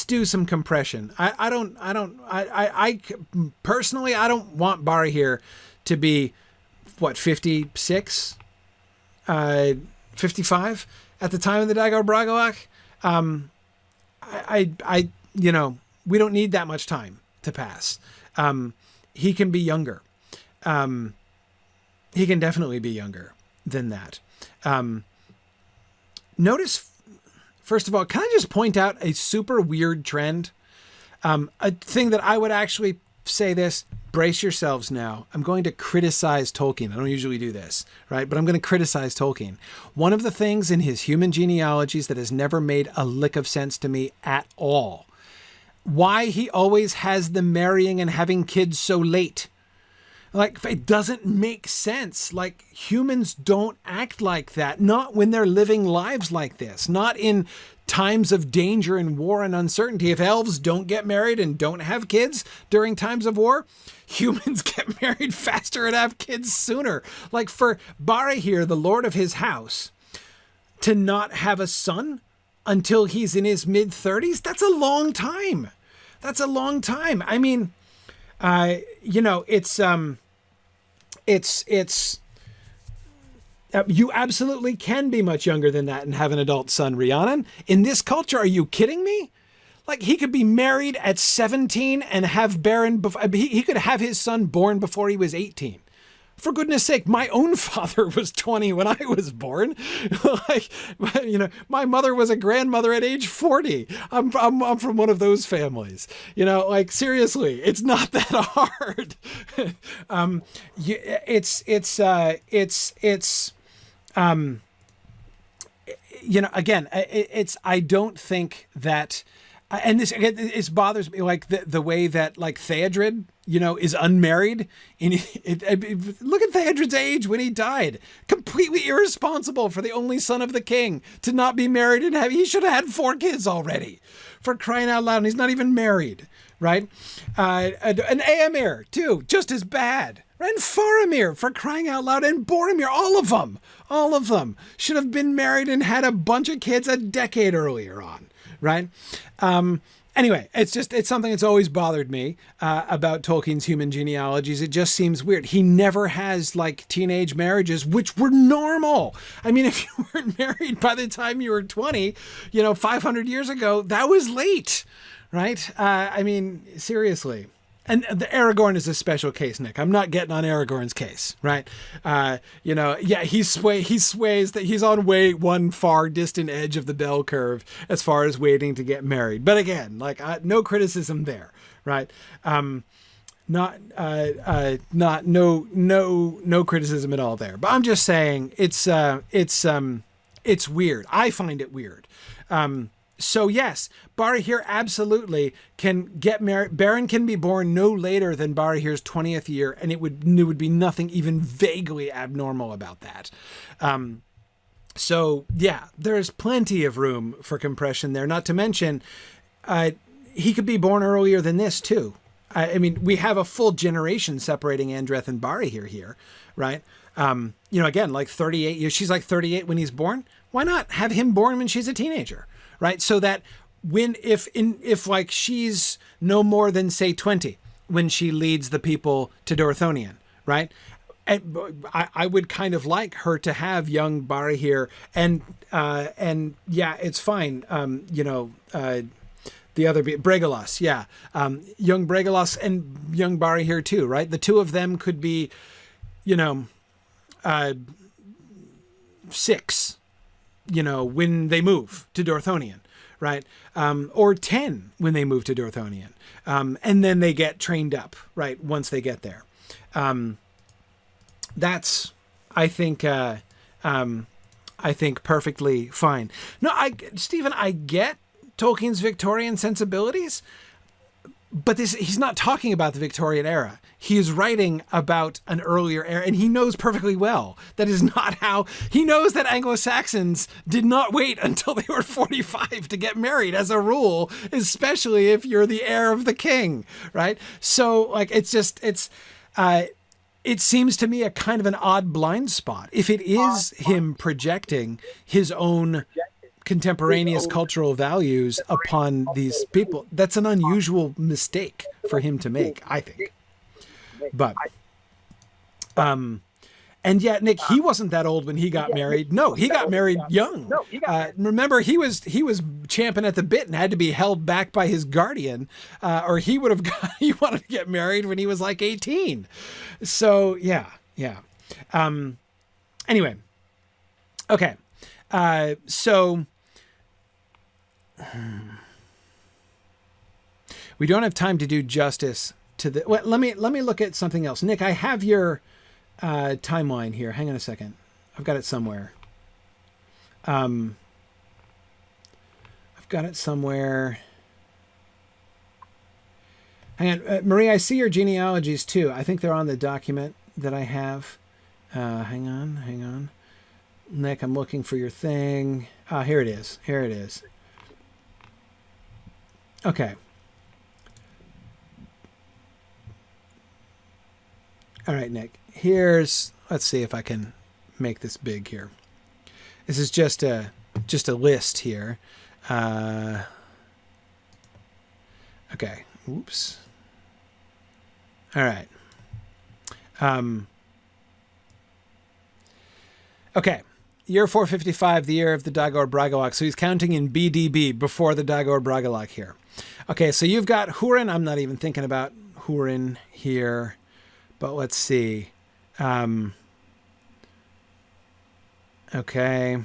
Speaker 2: do some compression. I personally, I don't want Bari here to be, 56, 55 at the time of the Dagor Bragollach. We don't need that much time to pass. He can be younger. He can definitely be younger than that. Notice, first of all, can I just point out a super weird trend? A thing that I would actually say this, brace yourselves now. I'm going to criticize Tolkien. I don't usually do this, right? But I'm going to criticize Tolkien. One of the things in his human genealogies that has never made a lick of sense to me at all, why he always has them marrying and having kids so late. Like, it doesn't make sense. Like, humans don't act like that. Not when they're living lives like this. Not in times of danger and war and uncertainty. If elves don't get married and don't have kids during times of war, humans get married faster and have kids sooner. Like, for Bari here, the lord of his house, to not have a son until he's in his mid-30s, that's a long time. That's a long time. I mean, it's You absolutely can be much younger than that and have an adult son, Rhiannon. In this culture, are you kidding me? Like, he could be married at 17 and have Baron before he could have his son born before he was 18. For goodness sake, my own father was 20 when I was born. Like, you know, my mother was a grandmother at age 40. I'm from one of those families. You know, like, seriously, it's not that hard. You know, again, I don't think that, and this, again, it bothers me, like the way that, like, Theodred, you know, is unmarried. And look at Theodred's age when he died. Completely irresponsible for the only son of the king to not be married and he should have had 4 kids already, for crying out loud. And he's not even married, right? And Aemir too, just as bad. And Faramir, for crying out loud, and Boromir, all of them should have been married and had a bunch of kids a decade earlier on, right? Anyway, it's something that's always bothered me about Tolkien's human genealogies. It just seems weird. He never has, like, teenage marriages, which were normal. I mean, if you weren't married by the time you were 20, you know, 500 years ago, that was late, right? I mean, seriously. And the Aragorn is a special case, Nick. I'm not getting on Aragorn's case, right? You know, yeah, he sways that he's on one far distant edge of the bell curve as far as waiting to get married. But again, like, no criticism there, right? No criticism at all there. But I'm just saying it's weird. I find it weird. So yes, Barahir absolutely can get married. Beren can be born no later than Barahir's 20th year, and it would be nothing even vaguely abnormal about that. So yeah, there's plenty of room for compression there. Not to mention, he could be born earlier than this too. I mean, we have a full generation separating Andreth and Barahir here, right? You know, again, like 38 years. She's like 38 when he's born. Why not have him born when she's a teenager? Right. So that if like she's no more than, say, 20 when she leads the people to Dorthonion. Right. And I would kind of like her to have young Barahir and yeah, it's fine. You know, the other Bregalos. Yeah. Young Bregalos and young Barahir too. Right. The two of them could be, you know, 6. You know, when they move to Dorthonion, right? Or 10 when they move to Dorthonion. And then they get trained up, right? Once they get there. That's, I think perfectly fine. No, Stephen, I get Tolkien's Victorian sensibilities, but he's not talking about the Victorian era. He is writing about an earlier era, and he knows perfectly well that is not how. He knows that Anglo-Saxons did not wait until they were 45 to get married, as a rule, especially if you're the heir of the king, right? So, like, it seems to me a kind of an odd blind spot. If it is him projecting his own contemporaneous cultural values upon these people, that's an unusual mistake for him to make, I think. But, and yet, Nick, he wasn't that old when he got married. No, he got married young. Remember, he was champing at the bit and had to be held back by his guardian, or he would have he wanted to get married when he was like 18. So yeah. Anyway, okay. So we don't have time to do justice to the. Well, let me look at something else. Nick, I have your timeline here. Hang on a second. I've got it somewhere. I've got it somewhere. Hang on, Marie. I see your genealogies too. I think they're on the document that I have. Hang on. Nick, I'm looking for your thing. Here it is. Okay. All right, Nick. Let's see if I can make this big here. This is just a list here. Okay. Oops. All right. Okay. Year 455, the year of the Dagor Bragollach. So he's counting in BDB before the Dagor Bragollach here. Okay, so you've got Hurin. I'm not even thinking about Hurin here, but let's see. Okay.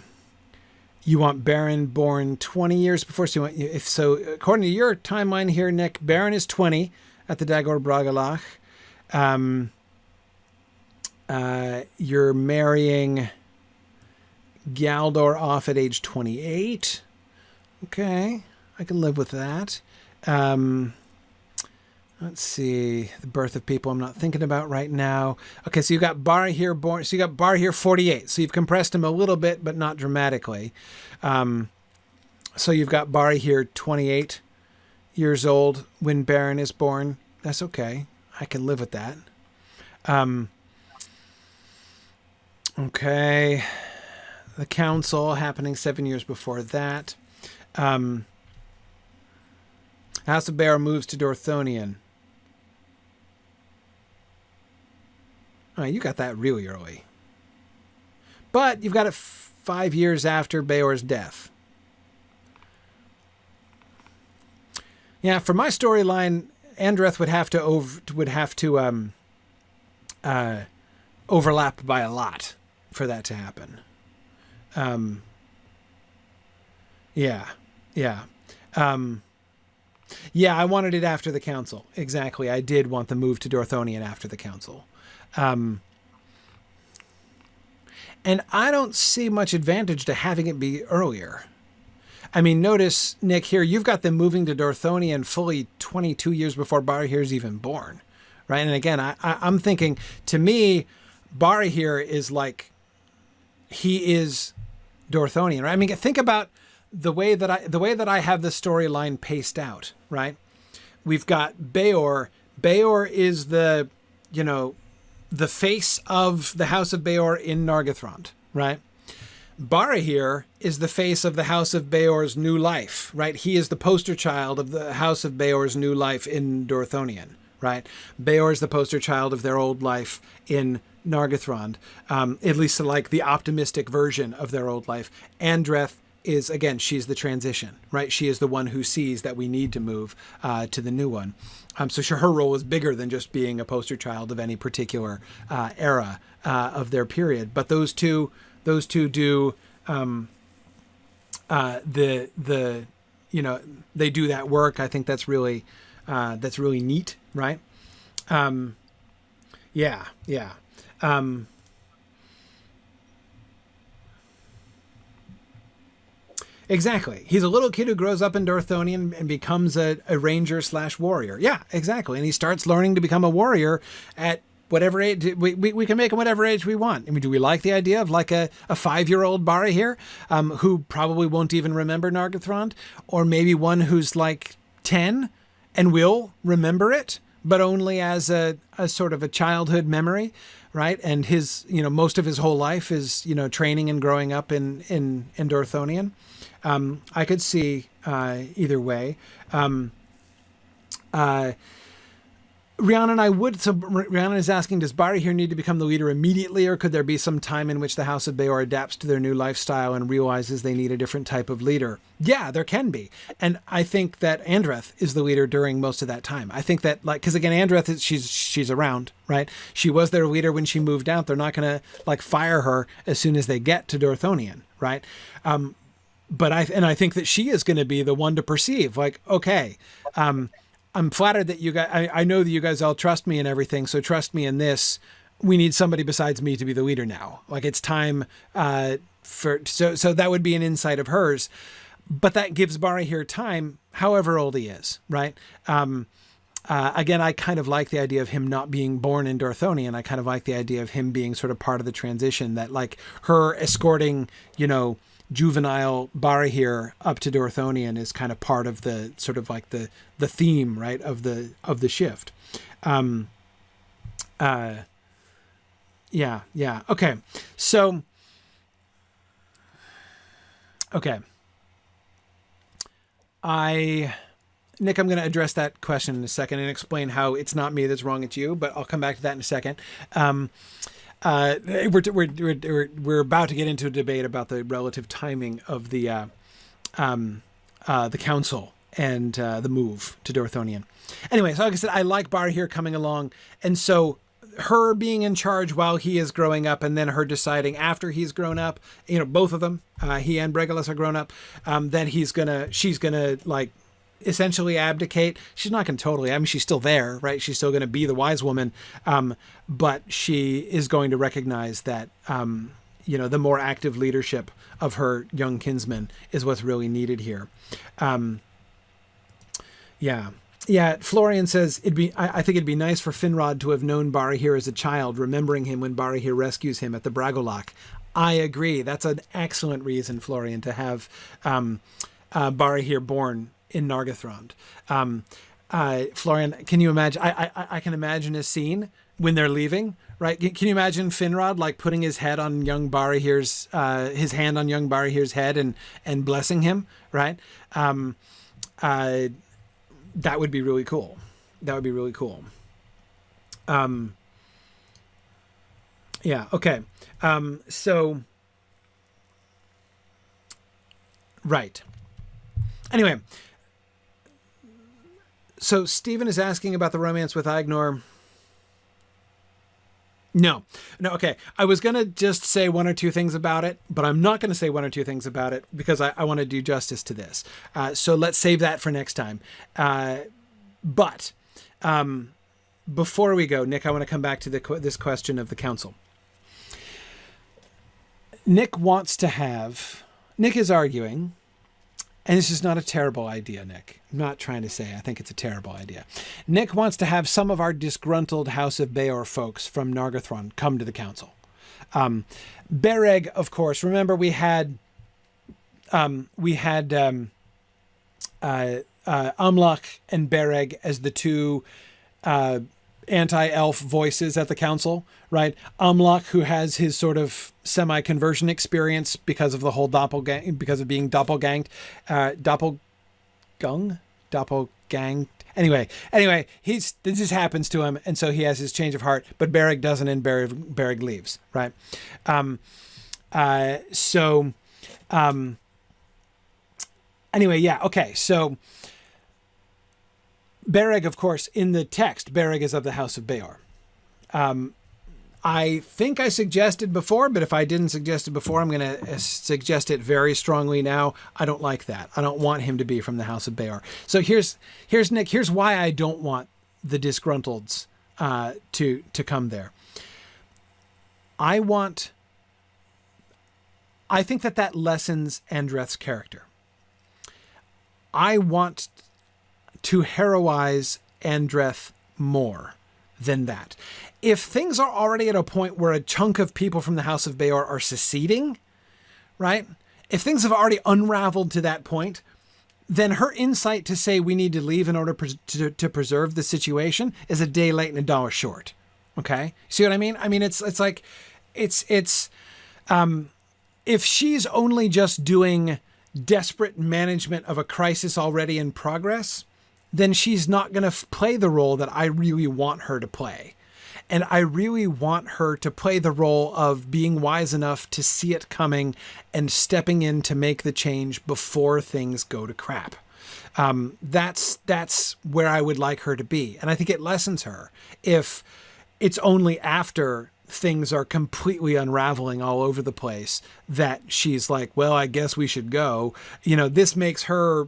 Speaker 2: You want Baron born 20 years before. So, according to your timeline here, Nick, Baron is 20 at the Dagor Bragollach. You're marrying Galdor off at age 28. Okay, I can live with that. Let's see, the birth of people I'm not thinking about right now. Okay, so you got Barahir born. So you got Barahir 48. So you've compressed him a little bit, but not dramatically. So you've got Barahir 28 years old when Baron is born. That's okay. I can live with that. Okay. The council happening 7 years before that. House of Bear moves to Dorthonion. Oh, you got that really early. But you've got it 5 years after Beor's death. Yeah, for my storyline, Andreth would have to overlap by a lot for that to happen. Yeah. Yeah, I wanted it after the council. Exactly. I did want the move to Dorthonion after the council. And I don't see much advantage to having it be earlier. I mean, notice, Nick, here, you've got them moving to Dorthonion fully 22 years before Barahir's even born, right? And again, I'm thinking, to me, Barahir is like, he is Dorthonion, right? I mean, think about the way that I have the storyline paced out, right? We've got Beor. Beor is the face of the House of Beor in Nargothrond, right? Barahir is the face of the House of Beor's new life, right? He is the poster child of the House of Beor's new life in Dorthonion, right? Beor is the poster child of their old life in Nargothrond, at least like the optimistic version of their old life. Andreth is, again, she's the transition, right? She is the one who sees that we need to move to the new one. So sure, her role is bigger than just being a poster child of any particular era of their period. But those two do they do that work. I think that's really neat, right? Yeah. Exactly. He's a little kid who grows up in Dorthonion and becomes a ranger / warrior. Yeah, exactly. And he starts learning to become a warrior at whatever age. We can make him whatever age we want. I mean, do we like the idea of like a 5-year-old Barahir who probably won't even remember Nargothrond? Or maybe one who's like 10 and will remember it, but only as a sort of a childhood memory, right? And his, most of his whole life is, training and growing up in Dorthonion. I could see either way. Rhiannon is asking, does Barahir need to become the leader immediately, or could there be some time in which the House of Beor adapts to their new lifestyle and realizes they need a different type of leader? Yeah, there can be. And I think that Andreth is the leader during most of that time. I think that, because again, Andreth, she's around, right? She was their leader when she moved out. They're not going to fire her as soon as they get to Dorthonion, right? But I think that she is going to be the one to perceive, okay, I'm flattered that you guys, I know that you guys all trust me and everything. So trust me in this. We need somebody besides me to be the leader now. It's time so that would be an insight of hers, but that gives Barahir time, however old he is. Right. Again, I kind of like the idea of him not being born in Dorthonion. I kind of like the idea of him being sort of part of the transition, that her escorting, juvenile Barahir up to Dorthonion is kind of part of the sort of the theme, right, of the shift. Yeah. Okay. So, okay. Nick, I'm going to address that question in a second and explain how it's not me that's wrong, it's you, but I'll come back to that in a second. we're about to get into a debate about the relative timing of the council and the move to Dorthonion. Anyway, so like I said, I like Barahir coming along, and so her being in charge while he is growing up, and then her deciding after he's grown up, both of them, he and Bregalis are grown up, that she's gonna like essentially abdicate. She's not going to totally, she's still there, right? She's still going to be the wise woman. But she is going to recognize that, the more active leadership of her young kinsman is what's really needed here. Yeah. Florian says I think it'd be nice for Finrod to have known Barahir as a child, remembering him when Barahir rescues him at the Bragolak. I agree. That's an excellent reason, Florian, to have Barahir born in Nargothrond. Florian, can you imagine? I can imagine a scene when they're leaving, right? Can you imagine Finrod like putting his head on young Barahir's, his hand on young Barahir's head and blessing him, right? That would be really cool. Yeah. Okay. So, right. Anyway, so Stephen is asking about the romance with Agnor. No. Okay. I was going to just say one or two things about it, but I'm not going to say one or two things about it because I want to do justice to this. So let's save that for next time. But before we go, Nick, I want to come back to this question of the council. Nick is arguing, and this is not a terrible idea, Nick. I'm not trying to say I think it's a terrible idea. Nick wants to have some of our disgruntled House of Beor folks from Nargothrond come to the council. Bereg, of course. Remember, we had Umlach and Bereg as the two anti-elf voices at the council, right? Umlach, who has his sort of semi-conversion experience because of the whole because of being doppelganged. Anyway, this happens to him, and so he has his change of heart, but Bereg doesn't, and Bereg leaves, right? Anyway, yeah, okay, so Bereg, of course, in the text, Bereg is of the House of Beor. I think I suggested before, but if I didn't suggest it before, I'm going to suggest it very strongly now. I don't like that. I don't want him to be from the House of Beor. So here's Nick. Here's why I don't want the disgruntled's to come there. I think that lessens Andreth's character. I want to heroize Andreth more than that. If things are already at a point where a chunk of people from the House of Beor are seceding, right? If things have already unraveled to that point, then her insight to say we need to leave in order to preserve the situation is a day late and a dollar short. Okay? See what I mean? I mean, it's like, if she's only just doing desperate management of a crisis already in progress, then she's not going to play the role that I really want her to play. And I really want her to play the role of being wise enough to see it coming and stepping in to make the change before things go to crap. That's where I would like her to be. And I think it lessens her if it's only after things are completely unraveling all over the place that she's like, well, I guess we should go. This makes her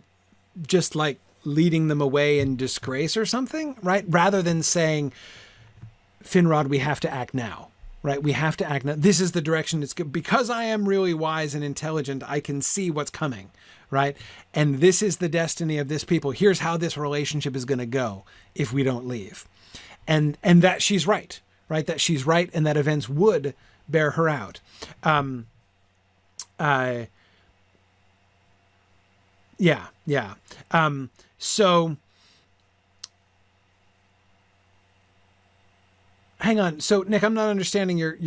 Speaker 2: just like leading them away in disgrace or something, right? Rather than saying, Finrod, we have to act now, right? We have to act now. This is the direction it's good. Because I am really wise and intelligent, I can see what's coming, right? And this is the destiny of this people. Here's how this relationship is going to go if we don't leave. And that she's right? That she's right, and that events would bear her out. Yeah. So hang on. So Nick, I'm not understanding your,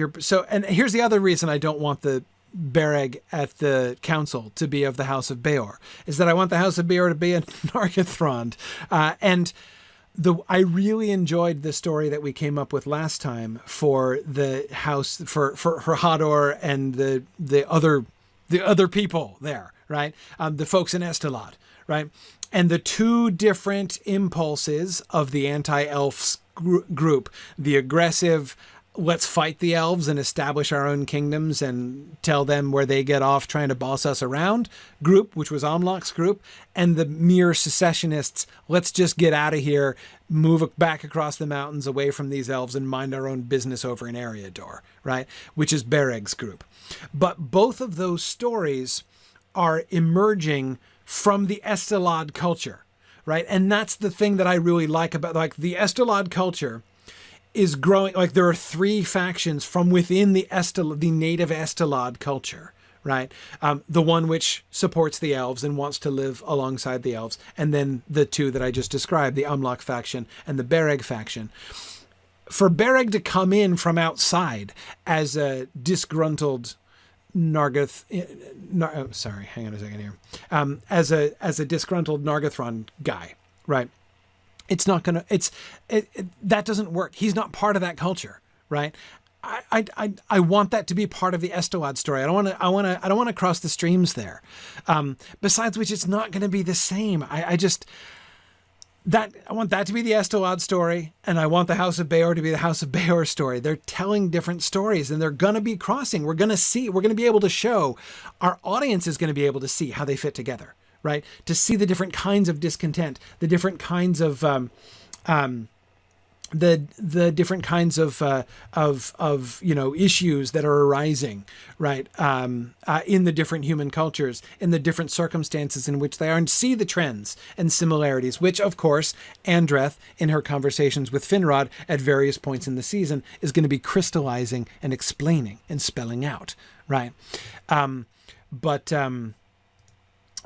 Speaker 2: and here's the other reason I don't want the Bereg at the council to be of the House of Beor, is that I want the House of Beor to be in Nargothrond. And I really enjoyed the story that we came up with last time for the house for Hador and the other people there, right? The folks in Estelad, right? And the two different impulses of the anti-elf group, the aggressive, let's fight the elves and establish our own kingdoms and tell them where they get off trying to boss us around group, which was Omlok's group, and the mere secessionists, let's just get out of here, move back across the mountains away from these elves and mind our own business over in Eriador, right? Which is Bereg's group. But both of those stories are emerging from the Estelad culture, right? And that's the thing that I really like about, like, the Estelad culture is growing. Like, there are three factions from within the native Estelad culture, right? The one which supports the elves and wants to live alongside the elves, and then the two that I just described, the Umlok faction and the Bereg faction. For Bereg to come in from outside as a disgruntled Nargoth, sorry, hang on a second here. As a disgruntled Nargothrond guy, right? It's not gonna. That doesn't work. He's not part of that culture, right? I want that to be part of the Estelad story. I don't want to cross the streams there. Besides which, it's not going to be the same. I want that to be the Estelad story, and I want the House of Beor to be the House of Beor story. They're telling different stories, and they're going to be crossing. We're going to be able to show, our audience is going to be able to see how they fit together, right? To see the different kinds of discontent, the different kinds of the different kinds of issues that are arising, right? In the different human cultures, in the different circumstances in which they are, and see the trends and similarities, which, of course, Andreth, in her conversations with Finrod at various points in the season, is going to be crystallizing and explaining and spelling out, right?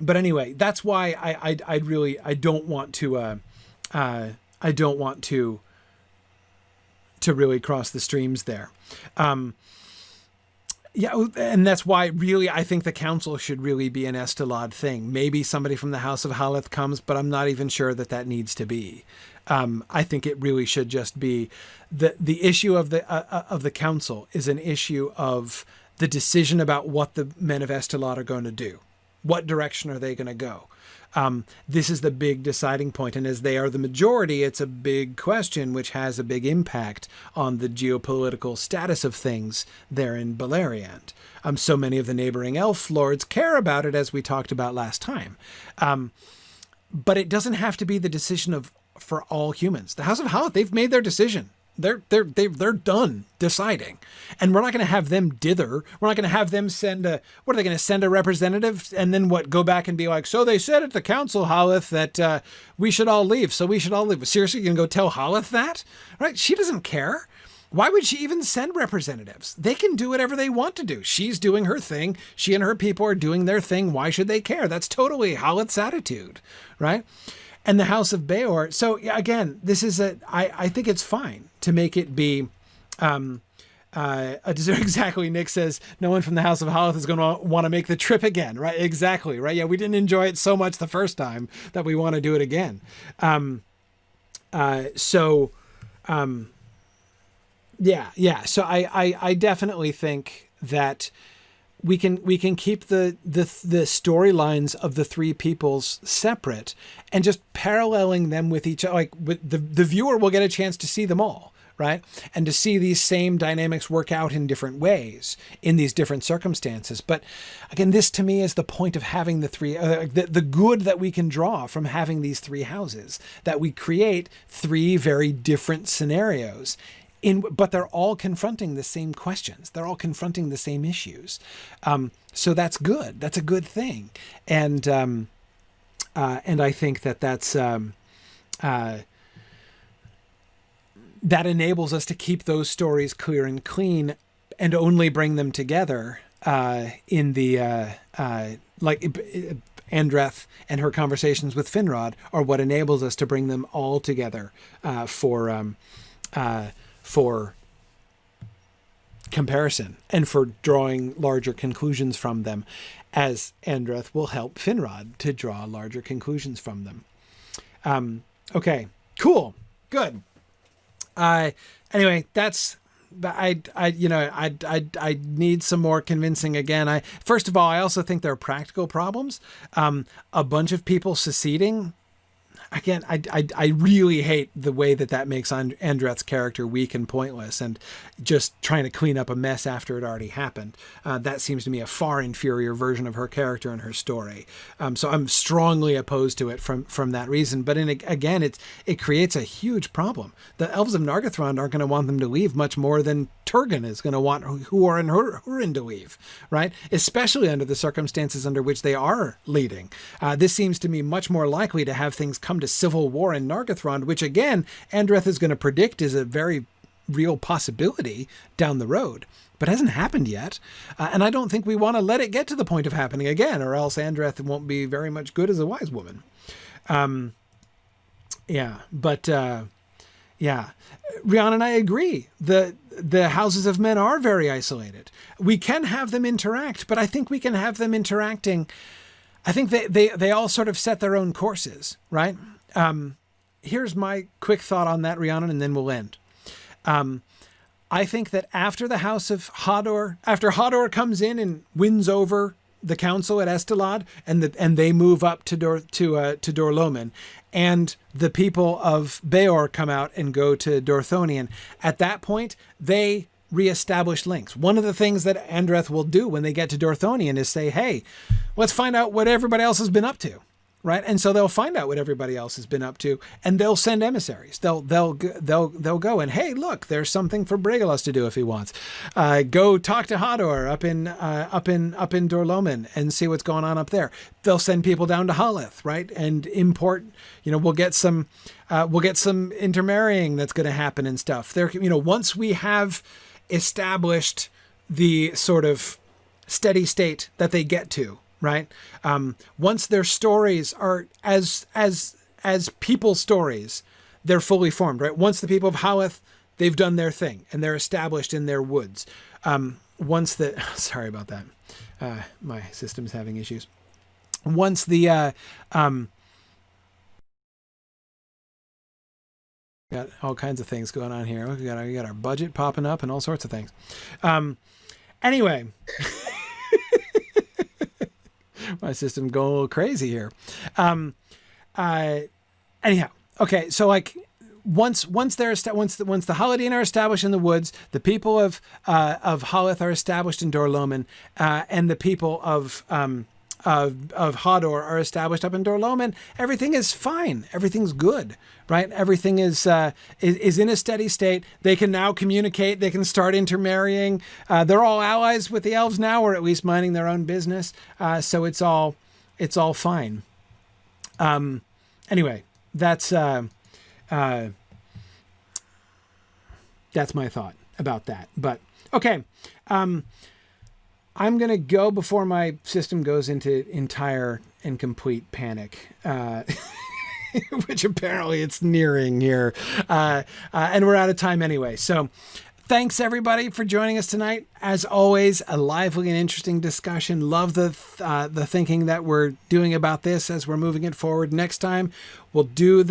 Speaker 2: But anyway, that's why I don't want to really cross the streams there. And that's why really I think the council should really be an Estelad thing. Maybe somebody from the House of Haleth comes, but I'm not even sure that needs to be. I think it really should just be the issue of the council is an issue of the decision about what the men of Estelad are going to do. What direction are they going to go? This is the big deciding point. And as they are the majority, it's a big question, which has a big impact on the geopolitical status of things there in Beleriand. So many of the neighboring elf lords care about it, as we talked about last time. But it doesn't have to be the decision for all humans. The House of Haleth, they've made their decision. They're done deciding, and we're not going to have them dither. We're not going to have them send what are they going to send a representative and then go back and be like, so they said at the council, Haleth, that we should all leave. So we should all leave. Seriously, you're going to go tell Haleth that? Right? She doesn't care. Why would she even send representatives? They can do whatever they want to do. She's doing her thing. She and her people are doing their thing. Why should they care? That's totally Haleth's attitude, right? And the House of Beor. So again, this is I think it's fine to make it be, exactly. Nick says, no one from the House of Haleth is going to want to make the trip again, right? Exactly. Right. Yeah. We didn't enjoy it so much the first time that we want to do it again. Yeah. So I definitely think that we can keep the storylines of the three peoples separate and just paralleling them with each other. Like, the viewer will get a chance to see them all, right? And to see these same dynamics work out in different ways in these different circumstances. But again, this to me is the point of having the three, the good that we can draw from having these three houses, that we create three very different scenarios. But they're all confronting the same questions. They're all confronting the same issues. So that's good. That's a good thing. And I think that's that enables us to keep those stories clear and clean, and only bring them together in the like Andreth and her conversations with Finrod are what enables us to bring them all together for comparison and for drawing larger conclusions from them, as Andreth will help Finrod to draw larger conclusions from them. Okay. Cool. Good. Anyway, that's. I need some more convincing again. First of all, I also think there are practical problems. A bunch of people seceding. Again, I really hate the way that makes Andreth's character weak and pointless and just trying to clean up a mess after it already happened. That seems to me a far inferior version of her character and her story. So I'm strongly opposed to it from that reason. But again, it creates a huge problem. The elves of Nargothrond aren't going to want them to leave much more than Turgon is going to want Huor and Húrin to leave, right? Especially under the circumstances under which they are leading. This seems to me much more likely to have things come to civil war in Nargothrond, which again, Andreth is going to predict is a very real possibility down the road, but hasn't happened yet. And I don't think we want to let it get to the point of happening again, or else Andreth won't be very much good as a wise woman. Rian and I agree. The houses of men are very isolated. We can have them interact, but I think we can have them interacting. I think they all sort of set their own courses, right? Here's my quick thought on that, Rhiannon, and then we'll end. I think that after the House of Hodor, after Hodor comes in and wins over the council at Estelad, and they move up to Dor-Lómin, and the people of Beor come out and go to Dorthonion. At that point, they reestablish links. One of the things that Andreth will do when they get to Dorthonion is say, hey, let's find out what everybody else has been up to, right? And so they'll find out what everybody else has been up to, and they'll send emissaries. They'll go and, hey, look, there's something for Bregalos to do if he wants. Go talk to Hodor up in Dor-Lómin and see what's going on up there. They'll send people down to Haleth, right? And import, we'll get some intermarrying that's going to happen and stuff. There, once we have established the sort of steady state that they get to, right? Once their stories are as people stories, they're fully formed, right? Once the people of Haleth, they've done their thing and they're established in their woods. Sorry about that. My system's having issues. Once the, got all kinds of things going on here. We got our budget popping up and all sorts of things. Anyway, my system going a little crazy here. Anyhow, okay. So once the Haladin are established in the woods, the people of Haleth are established in Dor-Lómin, and the people of Hodor are established up in Dor-Lómin, everything is fine. Everything's good, right? Everything is in a steady state. They can now communicate. They can start intermarrying. They're all allies with the elves now, or at least minding their own business. So it's all fine. Anyway, that's my thought about that. But okay. I'm going to go before my system goes into entire and complete panic, which apparently it's nearing here. And we're out of time anyway. So thanks everybody for joining us tonight. As always, a lively and interesting discussion. Love the thinking that we're doing about this as we're moving it forward. Next time we'll do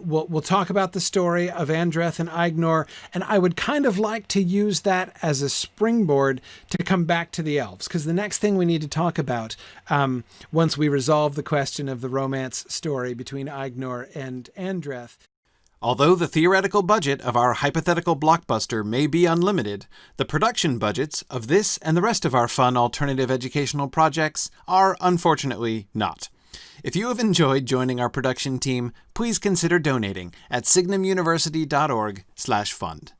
Speaker 2: we'll talk about the story of Andreth and Aignor, and I would kind of like to use that as a springboard to come back to the elves, because the next thing we need to talk about, once we resolve the question of the romance story between Aignor and Andreth.
Speaker 3: Although the theoretical budget of our hypothetical blockbuster may be unlimited, the production budgets of this and the rest of our fun alternative educational projects are unfortunately not. If you have enjoyed joining our production team, please consider donating at signumuniversity.org/fund.